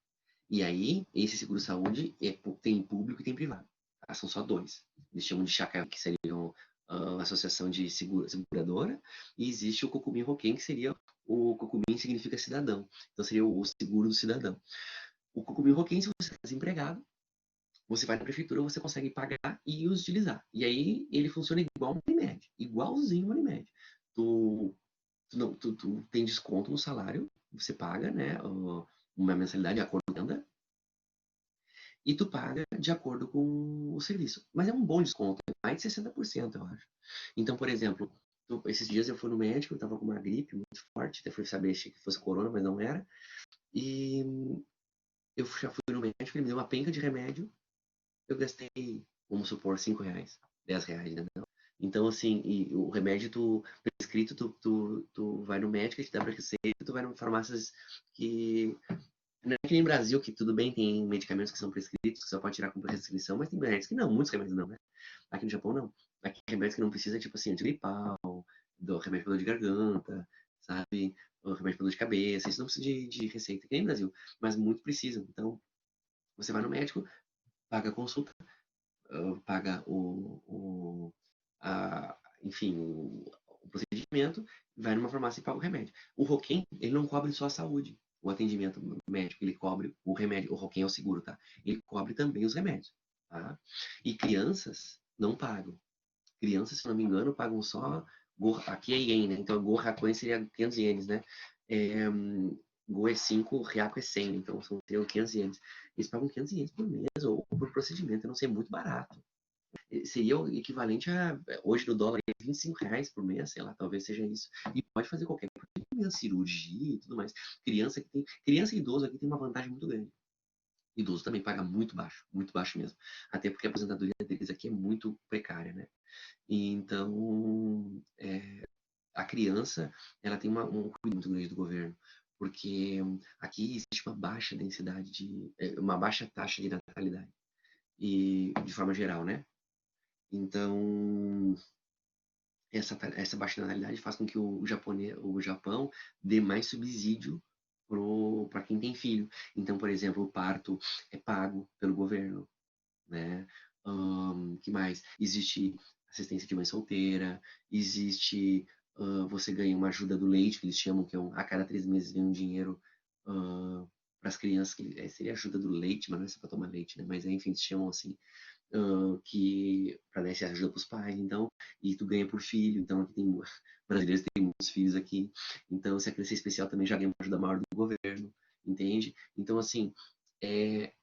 E aí, esse seguro-saúde tem público e tem privado. Tá? São só dois. Eles chamam de CHA, que seriam a Associação de Seguradora, e existe o Cocumin Roquem, que seria o Cocumin significa cidadão. Então seria o seguro do cidadão. O Cocumin Roquem, se você está desempregado, você vai na prefeitura, você consegue pagar e utilizar. E aí ele funciona igual um Unimed, igualzinho um Unimed. Tu, tu tem desconto no salário, você paga, né, uma mensalidade de acordo com a renda, e tu paga de acordo com o serviço. Mas é um bom desconto, é mais de 60%, eu acho. Então, por exemplo, esses dias eu fui no médico, eu tava com uma gripe muito forte, até fui saber que fosse corona, mas não era. E eu já fui no médico, ele me deu uma penca de remédio, eu gastei, vamos supor, R$ 5, R$ 10, né? Então, assim, e o remédio prescrito, tu vai no médico, ele te dá pra receita, tu vai em farmácias que não é que nem no Brasil, que tudo bem, tem medicamentos que são prescritos, que só pode tirar com prescrição, mas tem remédios que não, muitos remédios não, né? Aqui no Japão, não. Aqui tem remédios que não precisa, tipo assim, antigripal, do remédio para dor de garganta, sabe? O remédio para dor de cabeça, isso não precisa de receita, que nem no Brasil, mas muito precisam. Então, você vai no médico, paga a consulta, paga enfim, o procedimento, vai numa farmácia e paga o remédio. O Roquem, ele não cobre só a saúde, o atendimento médico, ele cobre o remédio, o Roquem é o seguro, tá? Ele cobre também os remédios, tá? E crianças não pagam. Crianças, se não me engano, pagam só, aqui é ien, né? Então, Gorracoen seria 500 ienes, né? É, Go é 5, Reaco é 100, então seriam 500 ienes. Eles pagam 500 ienes por mês ou por procedimento, eu não sei, é muito barato. Seria o equivalente a, hoje no dólar, R$ 25 por mês, sei lá, talvez seja isso. E pode fazer qualquer coisa, cirurgia e tudo mais. Criança e idoso aqui tem uma vantagem muito grande. Idoso também paga muito baixo mesmo. Até porque a aposentadoria deles aqui é muito precária, né? E então, a criança, ela tem um cuidado muito grande do governo, porque aqui existe uma baixa densidade uma baixa taxa de natalidade, e de forma geral, né? Então, essa baixa natalidade faz com que o Japão dê mais subsídio para quem tem filho. Então, por exemplo, o parto é pago pelo governo, né? Que mais? Existe assistência de mãe solteira, existe, você ganha uma ajuda do leite, que eles chamam, que a cada 3 meses vem um dinheiro para as crianças, que seria ajuda do leite, mas não é só para tomar leite, né? Mas enfim, eles chamam assim, que para dar essa ajuda para os pais, então, e tu ganha por filho, então aqui tem brasileiros têm muitos filhos aqui, então se a criança é especial também já ganha uma ajuda maior do governo, entende? Então, assim,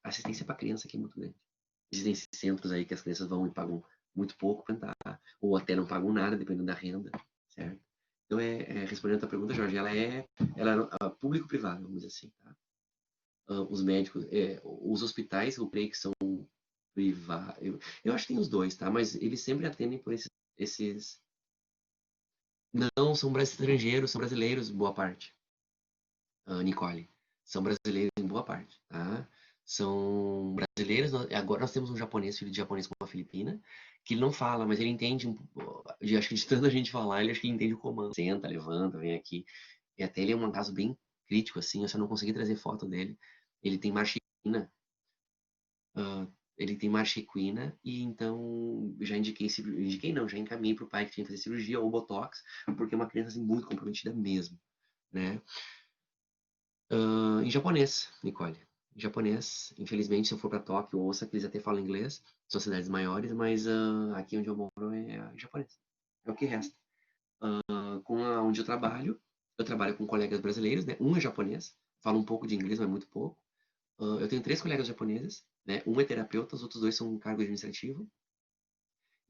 assistência para criança aqui é muito grande. Existem esses centros aí que as crianças vão e pagam muito pouco para entrar, ou até não pagam nada, dependendo da renda, certo? Então, respondendo a tua pergunta, Jorge, ela é público-privado, vamos dizer assim, tá? Os médicos, os hospitais, eu creio que são privados. Eu acho que tem os dois, tá? Mas eles sempre atendem por esses... Não, são estrangeiros, são brasileiros, boa parte. Nicole, são brasileiros em boa parte, tá? São brasileiros. Agora nós temos um japonês, filho de japonês com uma filipina, que ele não fala, mas ele entende. Acho que de tanta gente falar, ele acho que entende o comando. Senta, levanta, vem aqui. E até ele é um caso bem crítico, assim. Eu só não consegui trazer foto dele. Ele tem marchiquina. Ele tem marchiquina e então já indiquei não, já encaminhei para o pai que tinha que fazer cirurgia ou botox, porque é uma criança assim, muito comprometida mesmo, né? Em japonês, Nicole. Em japonês, infelizmente, se eu for para Tóquio ou Osaka, eles até falam inglês, são cidades maiores, mas aqui onde eu moro é japonês. É o que resta. Onde eu trabalho com colegas brasileiros, né? Um é japonês, fala um pouco de inglês, mas muito pouco. Eu tenho 3 colegas japoneses, né? Um é terapeuta, os outros 2 são um cargo administrativo.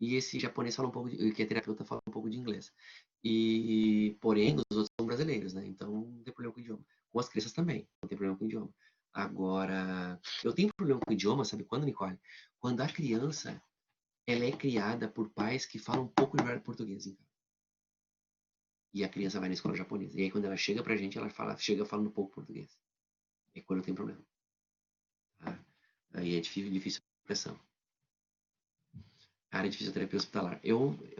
E esse japonês fala um pouco, que é terapeuta, fala um pouco de inglês. Porém, os outros são brasileiros, né? Então, não tem problema com o idioma. Com as crianças também, não tem problema com o idioma. Agora, eu tenho problema com o idioma, sabe quando, Nicole? Quando a criança, ela é criada por pais que falam um pouco de português, então. E a criança vai na escola japonesa. E aí, quando ela chega pra gente, chega falando um pouco português. É quando tem problema. Tá? Aí é difícil a pressão. Área de fisioterapia hospitalar.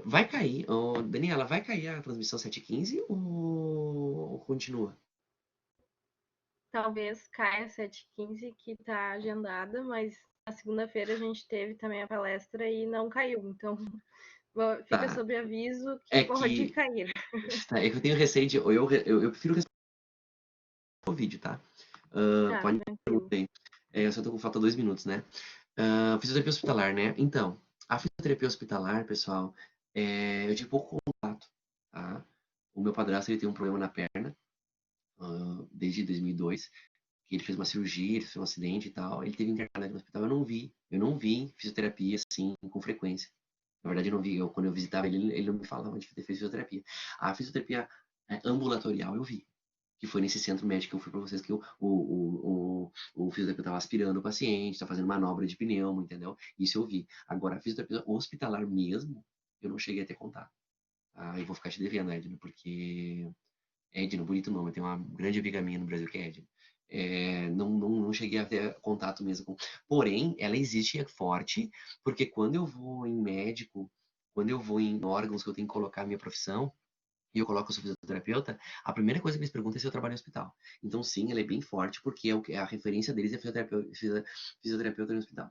Vai cair, Daniela, vai cair a transmissão 7h15 ou continua? talvez caia às 7h15, que está agendada, mas na segunda-feira a gente teve também a palestra e não caiu. Então, fica Tá. sob aviso que É pode que, cair. tá, é que eu tenho receio de. Eu prefiro responder o vídeo, tá? Tá, Pode me tranquilo. perguntar aí. Eu só tô com falta 2 minutos, né? Fisioterapia hospitalar, né? Então, a fisioterapia hospitalar, pessoal, eu tive pouco contato, tá? O meu padrasto, ele tem um problema na perna, desde 2002, que ele fez uma cirurgia, ele fez um acidente e tal, ele teve internado no hospital, eu não vi fisioterapia, assim, com frequência. Na verdade, eu não vi, quando eu visitava ele, ele não me falava de ter fisioterapia. A fisioterapia ambulatorial eu vi, que foi nesse centro médico que eu fui para vocês, que o fisioterapeuta estava aspirando o paciente, está fazendo manobra de pneumo, entendeu? Isso eu vi. Agora, a fisioterapia hospitalar mesmo, eu não cheguei a ter contato. Tá? Eu vou ficar te devendo, Edna, porque Edna, bonito nome, tem uma grande amiga minha no Brasil que é Edna. Não cheguei a ter contato mesmo com. Porém, ela existe, é forte, porque quando eu vou em médico, quando eu vou em órgãos que eu tenho que colocar a minha profissão, e eu coloco o sou fisioterapeuta, a primeira coisa que eles perguntam é se eu trabalho em hospital. Então, sim, ela é bem forte, porque a referência deles é fisioterapeuta no hospital.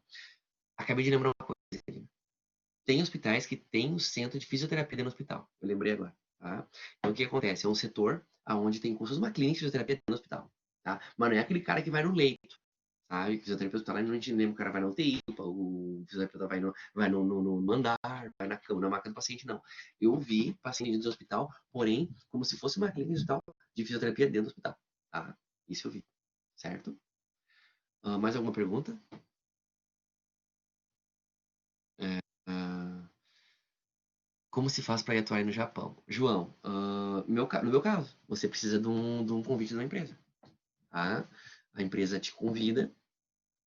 Acabei de lembrar uma coisa, Karina. Tem hospitais que tem o centro de fisioterapia dentro do hospital. Eu lembrei agora, tá? Então, o que acontece? É um setor onde tem como se fosse uma clínica de fisioterapia dentro do hospital, tá? Mas não é aquele cara que vai no leito, sabe? Fisioterapeuta hospitalar, a gente lembra, o cara vai na UTI, o fisioterapeuta vai no andar, vai na cama, na maca do paciente, não. Eu vi paciente dentro do hospital, porém, como se fosse uma clínica de fisioterapia dentro do hospital, tá? Isso eu vi, certo? Mais alguma pergunta? Ah, como se faz para atuar no Japão? João, no meu caso, você precisa de um convite de uma empresa, tá? A empresa te convida,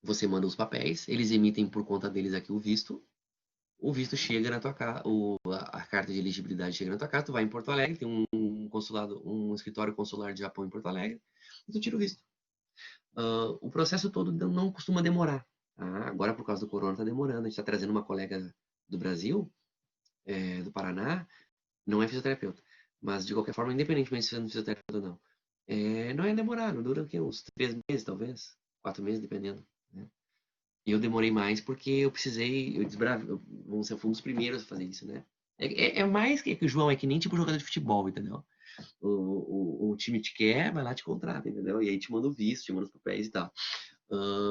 você manda os papéis, eles emitem por conta deles aqui o visto chega na tua casa, a carta de elegibilidade chega na tua casa, tu vai em Porto Alegre, tem um consulado, um escritório consular de Japão em Porto Alegre, e tu tira o visto. O processo todo não costuma demorar. Tá? Agora, por causa do corona, está demorando. A gente está trazendo uma colega do Brasil, do Paraná, não é fisioterapeuta, mas de qualquer forma, independentemente se é fisioterapeuta ou não, não é demorado, dura o quê? Uns 3 meses, talvez, 4 meses, dependendo. Né? E eu demorei mais porque eu precisei, eu desbravei, vamos ser, fui um dos primeiros a fazer isso, né? É mais que o João, é que nem tipo jogador de futebol, entendeu? O time te quer, vai lá te contrata, entendeu? E aí te manda o visto, te manda os papéis e tal.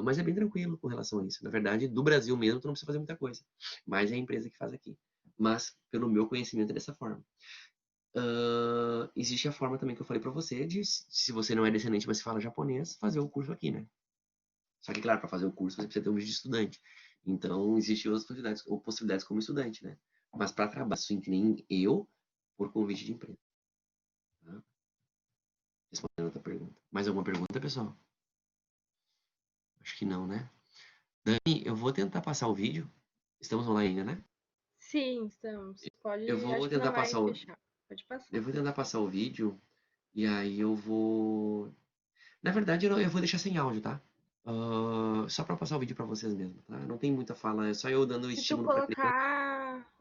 Mas é bem tranquilo com relação a isso. Na verdade, do Brasil mesmo, tu não precisa fazer muita coisa. Mas é a empresa que faz aqui. Mas, pelo meu conhecimento, é dessa forma. Existe a forma também que eu falei para você de, se você não é descendente, mas fala japonês, fazer o curso aqui, né? Só que, claro, para fazer o curso você precisa ter um visto de estudante. Então, existem outras possibilidades como estudante, né? Mas para trabalho, assim, que nem eu, por convite de empresa. Tá? Respondendo a outra pergunta. Mais alguma pergunta, pessoal? Acho que não, né? Dani, eu vou tentar passar o vídeo. Estamos online ainda, né? Sim, estamos. Eu Pode, vou acho que não tentar vai passar o, fechar. Pode passar. eu vou tentar passar o vídeo e aí eu vou. Na verdade, eu vou deixar sem áudio, tá? Só para passar o vídeo para vocês mesmo, tá? Não tem muita fala, é só eu dando o Se tu estímulo para criança. colocar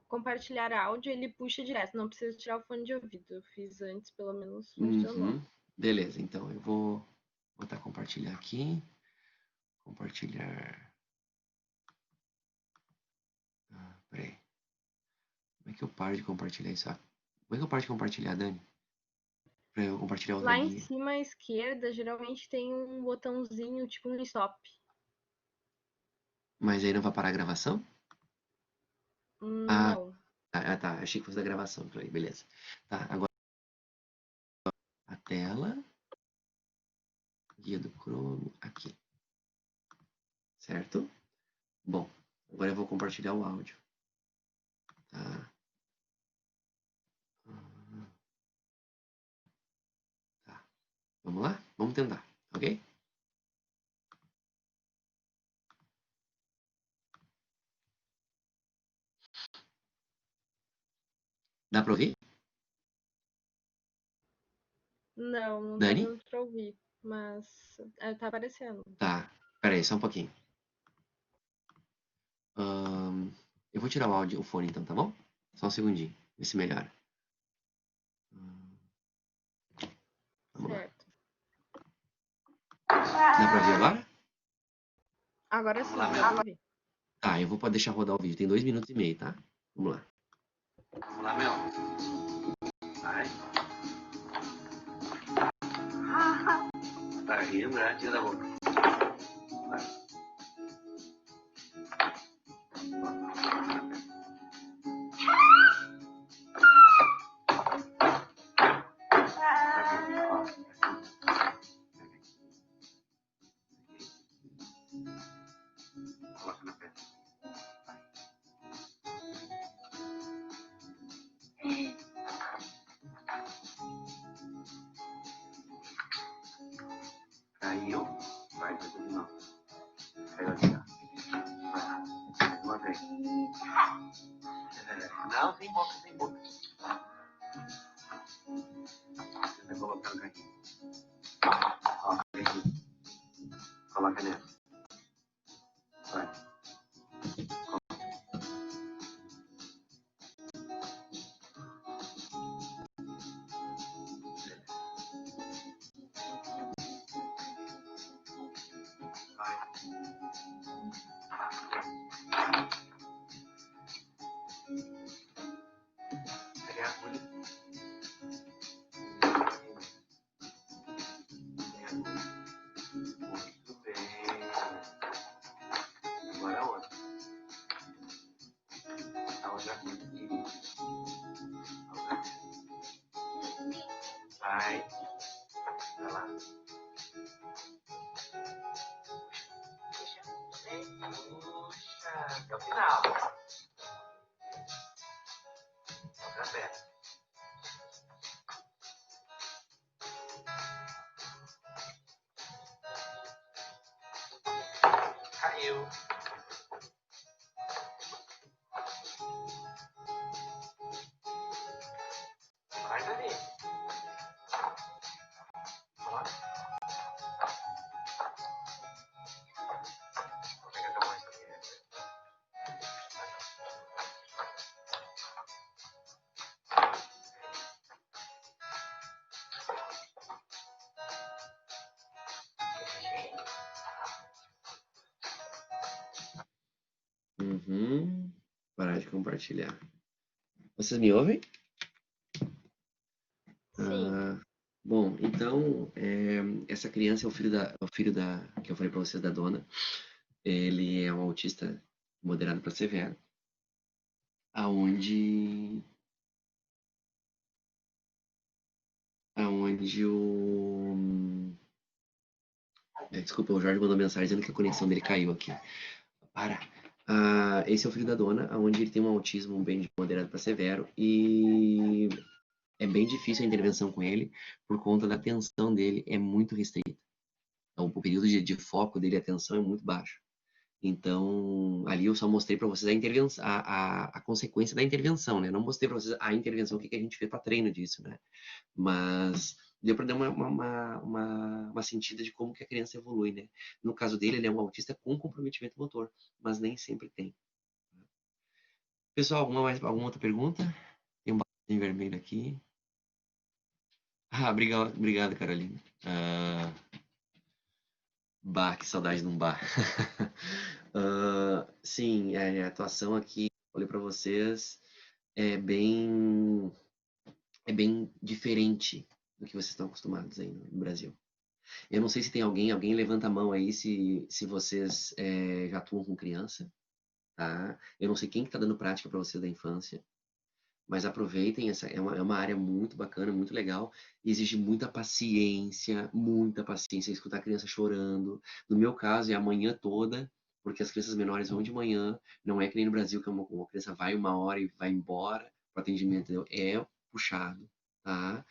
compartilhar áudio, ele puxa direto, não precisa tirar o fone de ouvido. Eu fiz antes, pelo menos funcionou. Uhum. Beleza, então eu vou botar compartilhar aqui. Compartilhar. Peraí. Como é que eu paro de compartilhar isso? Como é que eu paro de compartilhar, Dani? Pra eu compartilhar outra Lá em guia. cima à esquerda, geralmente tem um botãozinho tipo um stop. Mas aí não vai parar a gravação? Ah, Não. tá. Achei que fosse da gravação. Peraí, beleza. Tá, agora a tela. Guia do Chrome. Aqui. Certo? Bom, agora eu vou compartilhar o áudio. Tá? Tá. Vamos lá? Vamos tentar, ok? Dá pra ouvir? Não, não tá Dani? dando pra ouvir. Mas tá aparecendo. Tá. Peraí, só um pouquinho. Eu vou tirar o áudio, o fone então, tá bom? Só um segundinho. Vê se melhora. Vamos lá. Certo. Dá pra ver agora? Agora sim, Vamos lá, dá Mel. pra ver. Tá, eu vou deixar rodar o vídeo. Tem 2 minutos e meio, tá? Vamos lá. Vamos lá, Mel. Vai. Tá rindo, né? Tira da boca. Vai. Coloca na perna. Caiu. Vai, vai de novo. Caiu aqui, ó. Vai. Uma vez. Não, sem boca, sem boca. Você vai colocar no carrinho. Ó, aqui. Coloca nessa. Vai. Pegar a agulha. Muito bem. Agora a outra. A outra agulha. A outra agulha. Vai. Vai lá. Puxa. Puxa. Até o final. Outra perna. Caiu. Vai, Dani. Ó. Vou pegar tua mão aqui. Parar de compartilhar. Vocês me ouvem? Sim. Bom, então, essa criança é o filho da, que eu falei para vocês, da dona. Ele é um autista moderado para severo, aonde desculpa, o Jorge mandou mensagem dizendo que a conexão dele caiu aqui. Para. Esse é o filho da dona, onde ele tem um autismo bem de moderado para severo e é bem difícil a intervenção com ele por conta da atenção dele é muito restrita. Então, o período de foco dele, a atenção é muito baixo. Então, ali eu só mostrei para vocês a intervenção, a consequência da intervenção, né? Não mostrei para vocês a intervenção, o que a gente fez para treino disso, né? Mas deu para dar uma sentida de como que a criança evolui, né? No caso dele, ele é um autista com comprometimento motor, mas nem sempre tem. Pessoal, alguma outra pergunta? Tem um botãozinho vermelho aqui. Obrigado, Carolina. Bah, que saudade de um bar. Sim, a atuação aqui, falei para vocês, é bem, é bem diferente do que vocês estão acostumados aí no Brasil. Eu não sei se tem alguém levanta a mão aí se vocês já atuam com criança, tá? Eu não sei quem que tá dando prática para vocês da infância, mas aproveitem, essa é uma área muito bacana, muito legal, e exige muita paciência, escutar a criança chorando. No meu caso, é a manhã toda, porque as crianças menores vão de manhã, não é que nem no Brasil, que uma criança vai 1 hora e vai embora para atendimento, entendeu? É puxado, tá?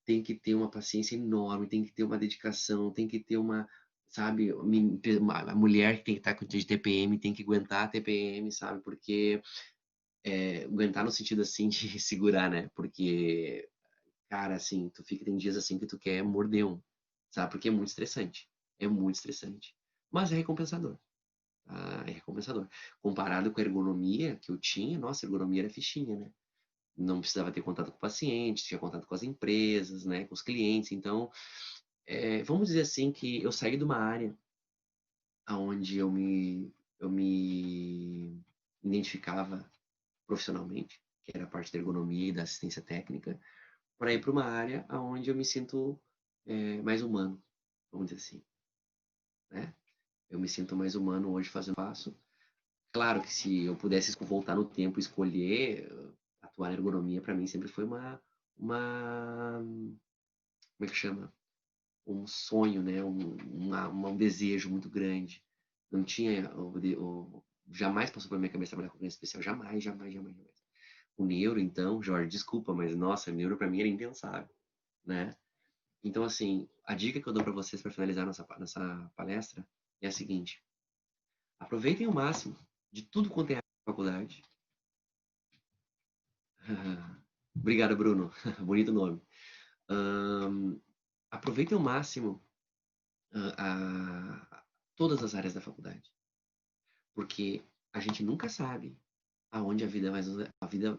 Tem que ter uma paciência enorme, tem que ter uma dedicação, tem que ter uma, sabe, a mulher que tem que estar com de TPM, tem que aguentar a TPM, sabe? Porque aguentar no sentido assim de segurar, né? Porque, cara, assim, tem dias assim que tu quer morder um, sabe? Porque é muito estressante. É muito estressante. Mas é recompensador. Tá? É recompensador. Comparado com a ergonomia que eu tinha, nossa, a ergonomia era fichinha, né? Não precisava ter contato com o paciente, tinha contato com as empresas, né? Com os clientes. Então, vamos dizer assim que eu saí de uma área onde eu me identificava profissionalmente, que era a parte da ergonomia e da assistência técnica, para ir para uma área onde eu me sinto mais humano, vamos dizer assim, né? Eu me sinto mais humano hoje fazendo passo. Claro que se eu pudesse voltar no tempo e escolher atuar na ergonomia, para mim sempre foi como é que chama? Um sonho, né? Um desejo muito grande. Não tinha, jamais passou pela minha cabeça trabalhar com criança especial, jamais, jamais, jamais, jamais. O neuro, então, Jorge, desculpa, mas nossa, neuro para mim era impensável, né? Então, assim, a dica que eu dou para vocês para finalizar nossa palestra é a seguinte: aproveitem o máximo de tudo quanto é a faculdade. Obrigado, Bruno. Bonito nome. Aproveitem ao máximo todas as áreas da faculdade, porque a gente nunca sabe aonde a vida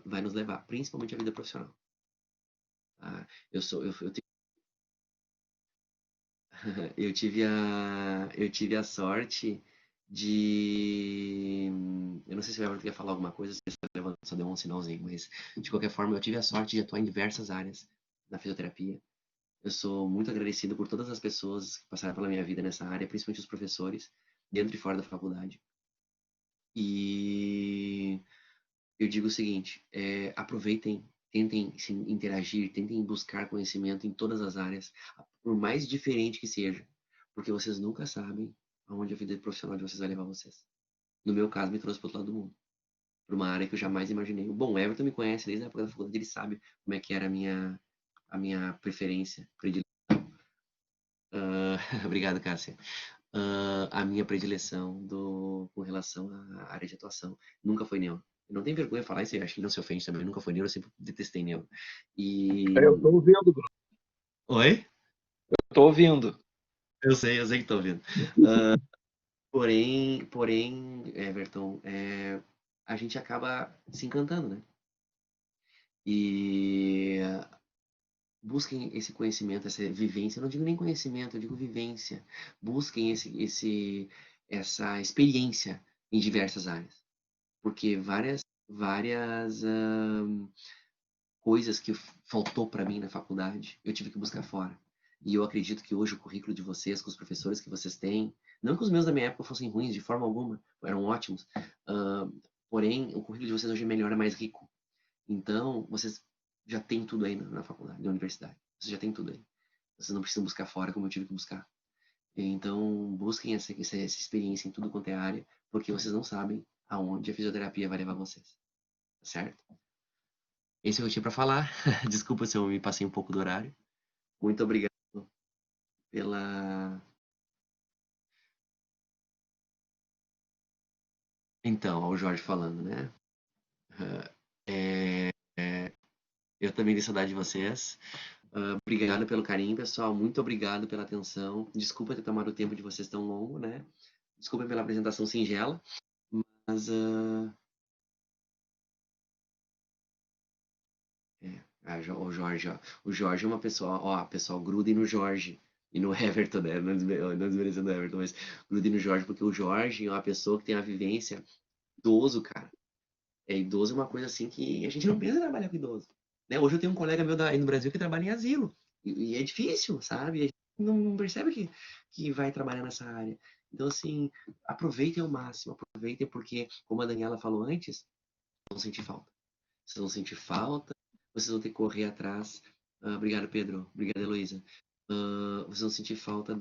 vai nos levar, principalmente a vida profissional. Tá? Eu tive a sorte de. Eu não sei se o Everton quer falar alguma coisa, se ele só deu um sinalzinho, mas de qualquer forma, eu tive a sorte de atuar em diversas áreas da fisioterapia. Eu sou muito agradecido por todas as pessoas que passaram pela minha vida nessa área, principalmente os professores, dentro e fora da faculdade. E eu digo o seguinte: aproveitem, tentem se interagir, tentem buscar conhecimento em todas as áreas, por mais diferente que seja, porque vocês nunca sabem aonde a vida profissional de vocês vai levar vocês. No meu caso, me trouxe para outro lado do mundo, para uma área que eu jamais imaginei. Bom, o Everton me conhece desde a época da faculdade, ele sabe como é que era a minha preferência, predileção. Obrigado, Cássia. A minha predileção com relação à área de atuação nunca foi neuro. Eu não tenho vergonha de falar isso, acho que ele não se ofende também, nunca foi neuro, eu sempre detestei neuro. Eu tô ouvindo, Bruno. Oi? Eu tô ouvindo. Eu sei que tô ouvindo. Porém, Everton, a gente acaba se encantando, né? E busquem esse conhecimento, essa vivência. Eu não digo nem conhecimento, eu digo vivência. Busquem essa experiência em diversas áreas. Porque várias coisas que faltou para mim na faculdade, eu tive que buscar fora. E eu acredito que hoje o currículo de vocês, com os professores que vocês têm, não que os meus da minha época fossem ruins de forma alguma, eram ótimos, porém o currículo de vocês hoje é melhor, é mais rico. Então, vocês já têm tudo aí na faculdade, na universidade. Vocês já têm tudo aí. Vocês não precisam buscar fora como eu tive que buscar. Então, busquem essa experiência em tudo quanto é área, porque vocês não sabem aonde a fisioterapia vai levar vocês. Tá certo? Esse é o que eu tinha para falar. Desculpa se eu me passei um pouco do horário. Muito obrigado pela. Então, ao Jorge falando, né? Eu também tenho saudade de vocês. Obrigado pelo carinho, pessoal. Muito obrigado pela atenção. Desculpa ter tomado o tempo de vocês tão longo, né? Desculpa pela apresentação singela, mas o Jorge é uma pessoa, ó, pessoal, grudem no Jorge e no Everton, né? Não desmerecendo o Everton, mas grudem no Jorge, porque o Jorge é uma pessoa que tem a vivência idoso, cara. Idoso é uma coisa assim que a gente não pensa em trabalhar com idoso. Né? Hoje eu tenho um colega meu aí no Brasil que trabalha em asilo. E é difícil, sabe? A gente não percebe que vai trabalhar nessa área. Então, assim, aproveitem ao máximo, aproveitem porque, como a Daniela falou antes, vão sentir falta. Vocês vão sentir falta, vocês vão ter que correr atrás. Obrigado, Pedro. Obrigado, Heloísa. Vocês vão sentir falta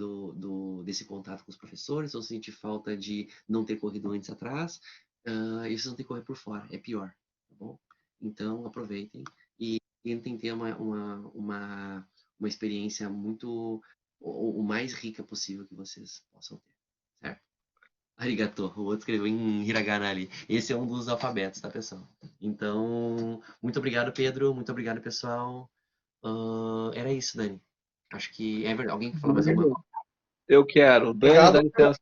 desse contato com os professores, vão sentir falta de não ter corrido antes atrás, e vocês vão ter que correr por fora. É pior, tá bom? Então, aproveitem e tentem ter uma experiência o mais rica possível que vocês possam ter, certo? Arigato. O outro escreveu em hiragana ali. Esse é um dos alfabetos, tá, pessoal? Então, muito obrigado, Pedro. Muito obrigado, pessoal. Era isso, Dani. Acho que... alguém quer falar mais alguma coisa? Eu quero. Dani, dá licença.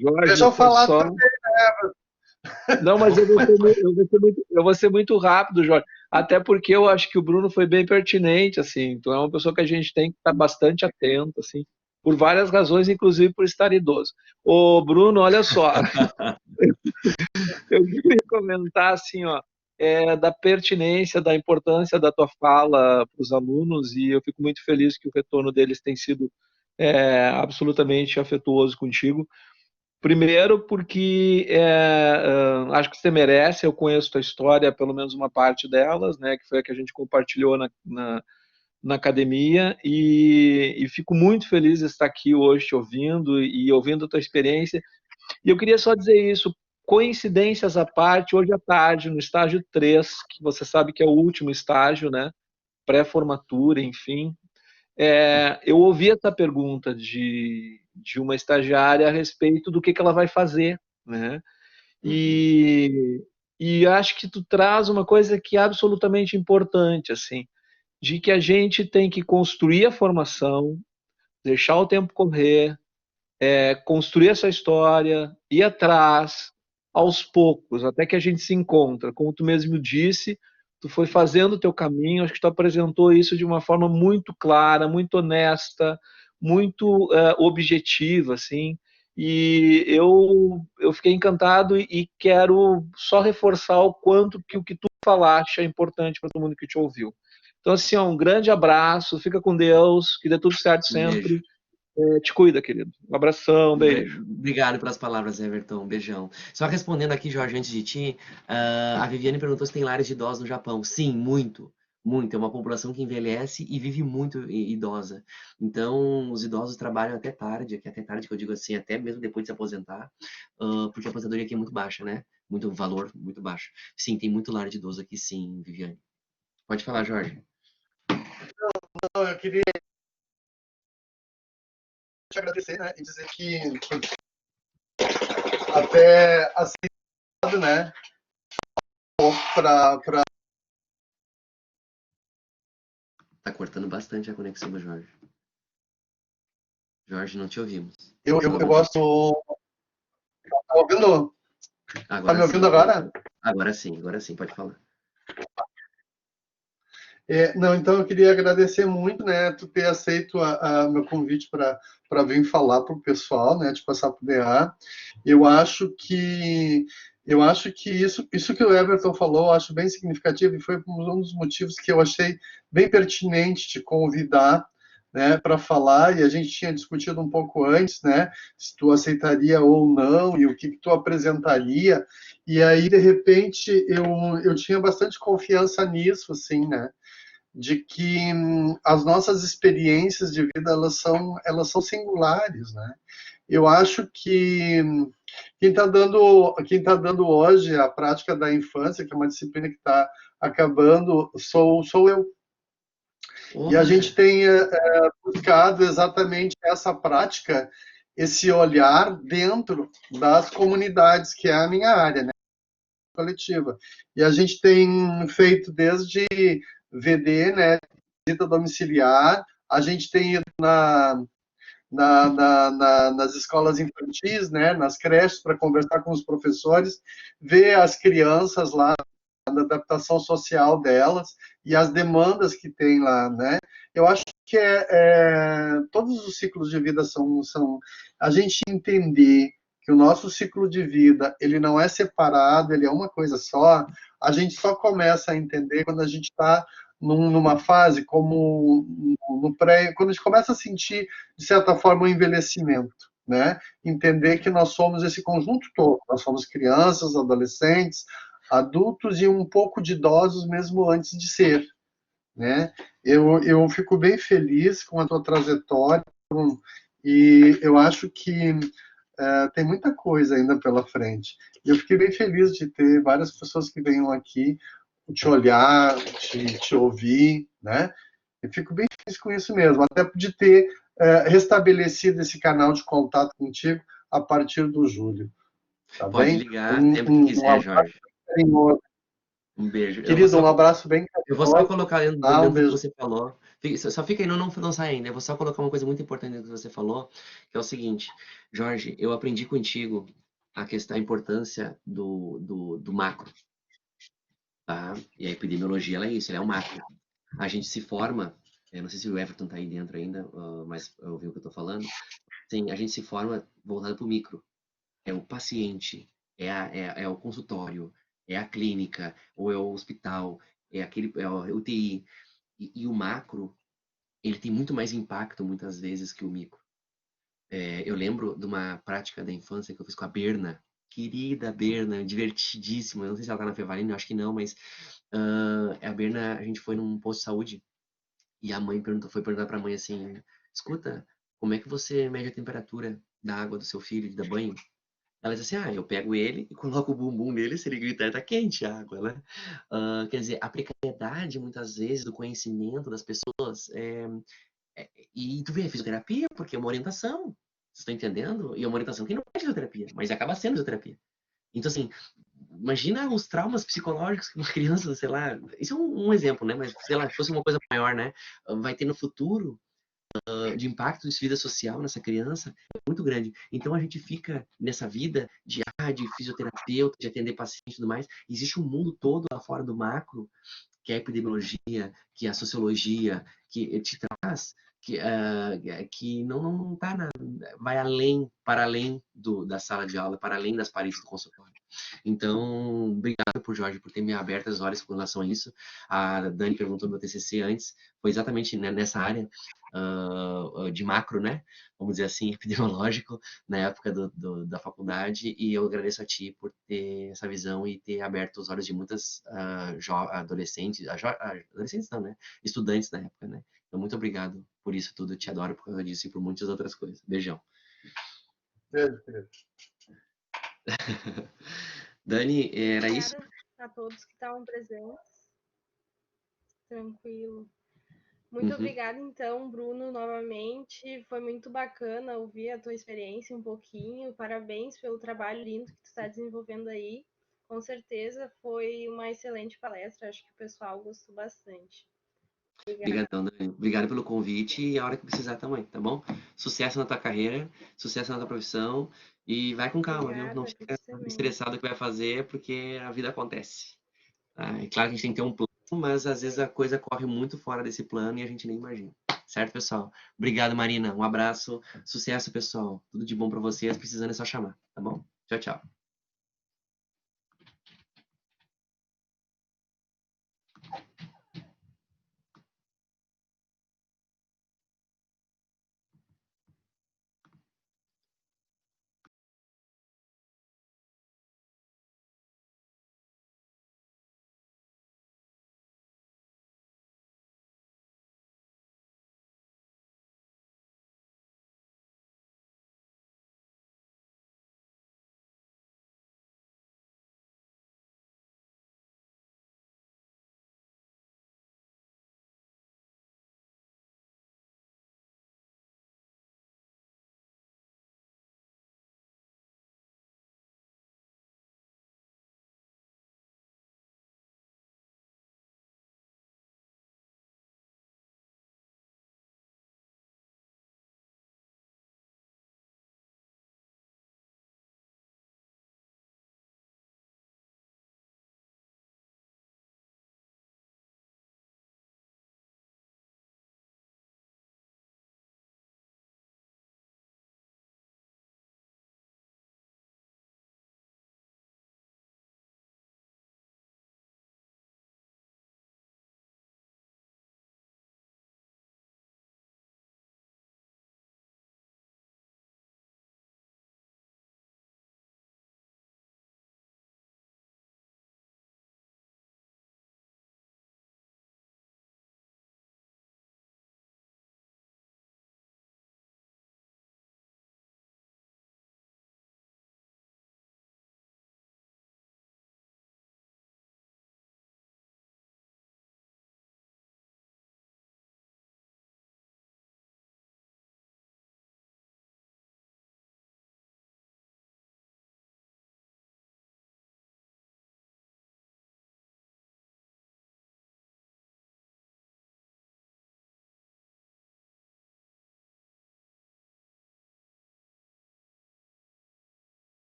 Jorge, Deixa eu falar só... também, né? Não, mas eu vou ser muito rápido, Jorge. Até porque eu acho que o Bruno foi bem pertinente, assim. Então é uma pessoa que a gente tem que estar bastante atento, assim, por várias razões, inclusive por estar idoso. Ô, Bruno, olha só, eu queria comentar assim, ó, da pertinência, da importância da tua fala para os alunos, e eu fico muito feliz que o retorno deles tem sido absolutamente afetuoso contigo. Primeiro, porque acho que você merece, eu conheço tua história, pelo menos uma parte delas, né, que foi a que a gente compartilhou na academia, e fico muito feliz de estar aqui hoje te ouvindo e ouvindo a tua experiência. E eu queria só dizer isso, coincidências à parte, hoje à tarde, no estágio 3, que você sabe que é o último estágio, né, pré-formatura, enfim, eu ouvi essa pergunta de uma estagiária a respeito do que ela vai fazer, né? E acho que tu traz uma coisa que é absolutamente importante, assim, de que a gente tem que construir a formação, deixar o tempo correr, construir essa história, ir atrás, aos poucos, até que a gente se encontra. Como tu mesmo disse, tu foi fazendo o teu caminho, acho que tu apresentou isso de uma forma muito clara, muito honesta, muito objetiva, assim, e eu fiquei encantado e quero só reforçar o quanto que o que tu falaste é importante para todo mundo que te ouviu. Então, assim, ó, um grande abraço, fica com Deus, que dê tudo certo Um beijo. sempre. Te cuida, querido. Um abração, beijo. Obrigado pelas palavras, Everton. Um beijão. Só respondendo aqui, Jorge, antes de ti, a Viviane perguntou se tem lares de idosos no Japão. Sim, muito. Muito. É uma população que envelhece e vive muito idosa. Então, os idosos trabalham até tarde, que até tarde que eu digo assim, até mesmo depois de se aposentar, porque a aposentadoria aqui é muito baixa, né? Muito valor, muito baixo. Sim, tem muito lar de idoso aqui, sim, Viviane. Pode falar, Jorge. Não, eu queria te agradecer, né, e dizer que até aceitado, né, para Tá cortando bastante a conexão do Jorge. Jorge, não te ouvimos. eu gosto. Tá ouvindo? Tá me ouvindo agora? Agora sim, pode falar. Não, então eu queria agradecer muito, né, tu ter aceito meu convite para vir falar para o pessoal, né, de passar para o DA. Eu acho que isso que o Everton falou, eu acho bem significativo e foi um dos motivos que eu achei bem pertinente te convidar, né, para falar, e a gente tinha discutido um pouco antes, né, se tu aceitaria ou não e o que tu apresentaria, e aí de repente eu tinha bastante confiança nisso, assim, né, de que as nossas experiências de vida elas são singulares, né? Eu acho que quem tá dando hoje a prática da infância, que é uma disciplina que está acabando, sou eu. E a gente tem buscado exatamente essa prática, esse olhar dentro das comunidades, que é a minha área, né, coletiva. E a gente tem feito desde VD, né, visita domiciliar, a gente tem ido nas escolas infantis, né, nas creches, para conversar com os professores, ver as crianças lá, a adaptação social delas e as demandas que tem lá, né? Eu acho que todos os ciclos de vida são a gente entender que o nosso ciclo de vida ele não é separado, ele é uma coisa só. A gente só começa a entender quando a gente está numa fase como no pré, quando a gente começa a sentir de certa forma o envelhecimento, né? Entender que nós somos esse conjunto todo, nós somos crianças, adolescentes, adultos e um pouco de idosos mesmo antes de ser, né? Eu fico bem feliz com a tua trajetória e eu acho que tem muita coisa ainda pela frente. E eu fiquei bem feliz de ter várias pessoas que venham aqui te olhar, te ouvir, né? Eu fico bem feliz com isso mesmo, até de ter restabelecido esse canal de contato contigo a partir do julho. Tá Pode bem? ligar sempre que quiser, Jorge. Um beijo. Querido, um abraço bem eu vou só colocar dentro um do que beijo. você falou. Só fica aí, não sai ainda. Eu vou só colocar uma coisa muito importante dentro do que você falou, que é o seguinte, Jorge, eu aprendi contigo a importância do macro. tá? E a epidemiologia, ela é isso, ela é o macro. A gente se forma, eu não sei se o Everton tá aí dentro ainda, mas ouviu o que eu tô falando. Sim, a gente se forma voltado para o micro. É o paciente, é o consultório, é a clínica, ou é o hospital, é o UTI. E o macro, ele tem muito mais impacto, muitas vezes, que o micro. Eu lembro de uma prática da infância que eu fiz com a Berna, querida Berna, divertidíssima. Eu não sei se ela tá na Fevalina, eu acho que não, mas a Berna, a gente foi num posto de saúde e a mãe foi perguntar para a mãe assim: escuta, como é que você mede a temperatura da água do seu filho, de dar banho? Ela diz assim: eu pego ele e coloco o bumbum nele, se ele gritar, tá quente a água, né? Quer dizer, a precariedade, muitas vezes, do conhecimento das pessoas. E tu vê, fisioterapia, porque é uma orientação. Você está entendendo? E é uma orientação que não é fisioterapia, mas acaba sendo fisioterapia. Então, assim, imagina os traumas psicológicos que uma criança, sei lá, isso é um exemplo, né? Mas, sei lá, se fosse uma coisa maior, né? Vai ter no futuro de impacto de vida social nessa criança é muito grande. Então, a gente fica nessa vida de fisioterapeuta, de atender paciente e tudo mais. Existe um mundo todo lá fora do macro, que é a epidemiologia, que é a sociologia, que te traz, que não tá vai além, para além da sala de aula, para além das paredes do consultório. Então, obrigado por Jorge por ter me aberto as olhos com relação a isso. A Dani perguntou no meu TCC antes, foi exatamente nessa área de macro, né? Vamos dizer assim, epidemiológico, na época da faculdade, e eu agradeço a ti por ter essa visão e ter aberto os olhos de muitas adolescentes, adolescentes não, né? Estudantes na época, né? Então, muito obrigado por isso tudo, eu te adoro por causa disso e por muitas outras coisas. Beijão. Beijo, querido. Dani, era isso? Obrigada a todos que estavam presentes. Tranquilo. Muito obrigada, então, Bruno, novamente. Foi muito bacana ouvir a tua experiência um pouquinho. Parabéns pelo trabalho lindo que tu está desenvolvendo aí. Com certeza foi uma excelente palestra. Acho que o pessoal gostou bastante. Obrigadão, Dani. Obrigado pelo convite e a hora que precisar também, tá bom? Sucesso na tua carreira, sucesso na tua profissão e vai com calma, viu? Não Obrigada, fica também. estressado o que vai fazer porque a vida acontece. Tá? É claro que a gente tem que ter um plano, mas às vezes a coisa corre muito fora desse plano e a gente nem imagina. Certo, pessoal? Obrigado, Marina. Um abraço. Sucesso, pessoal. Tudo de bom para vocês. Precisando é só chamar, tá bom? Tchau, tchau.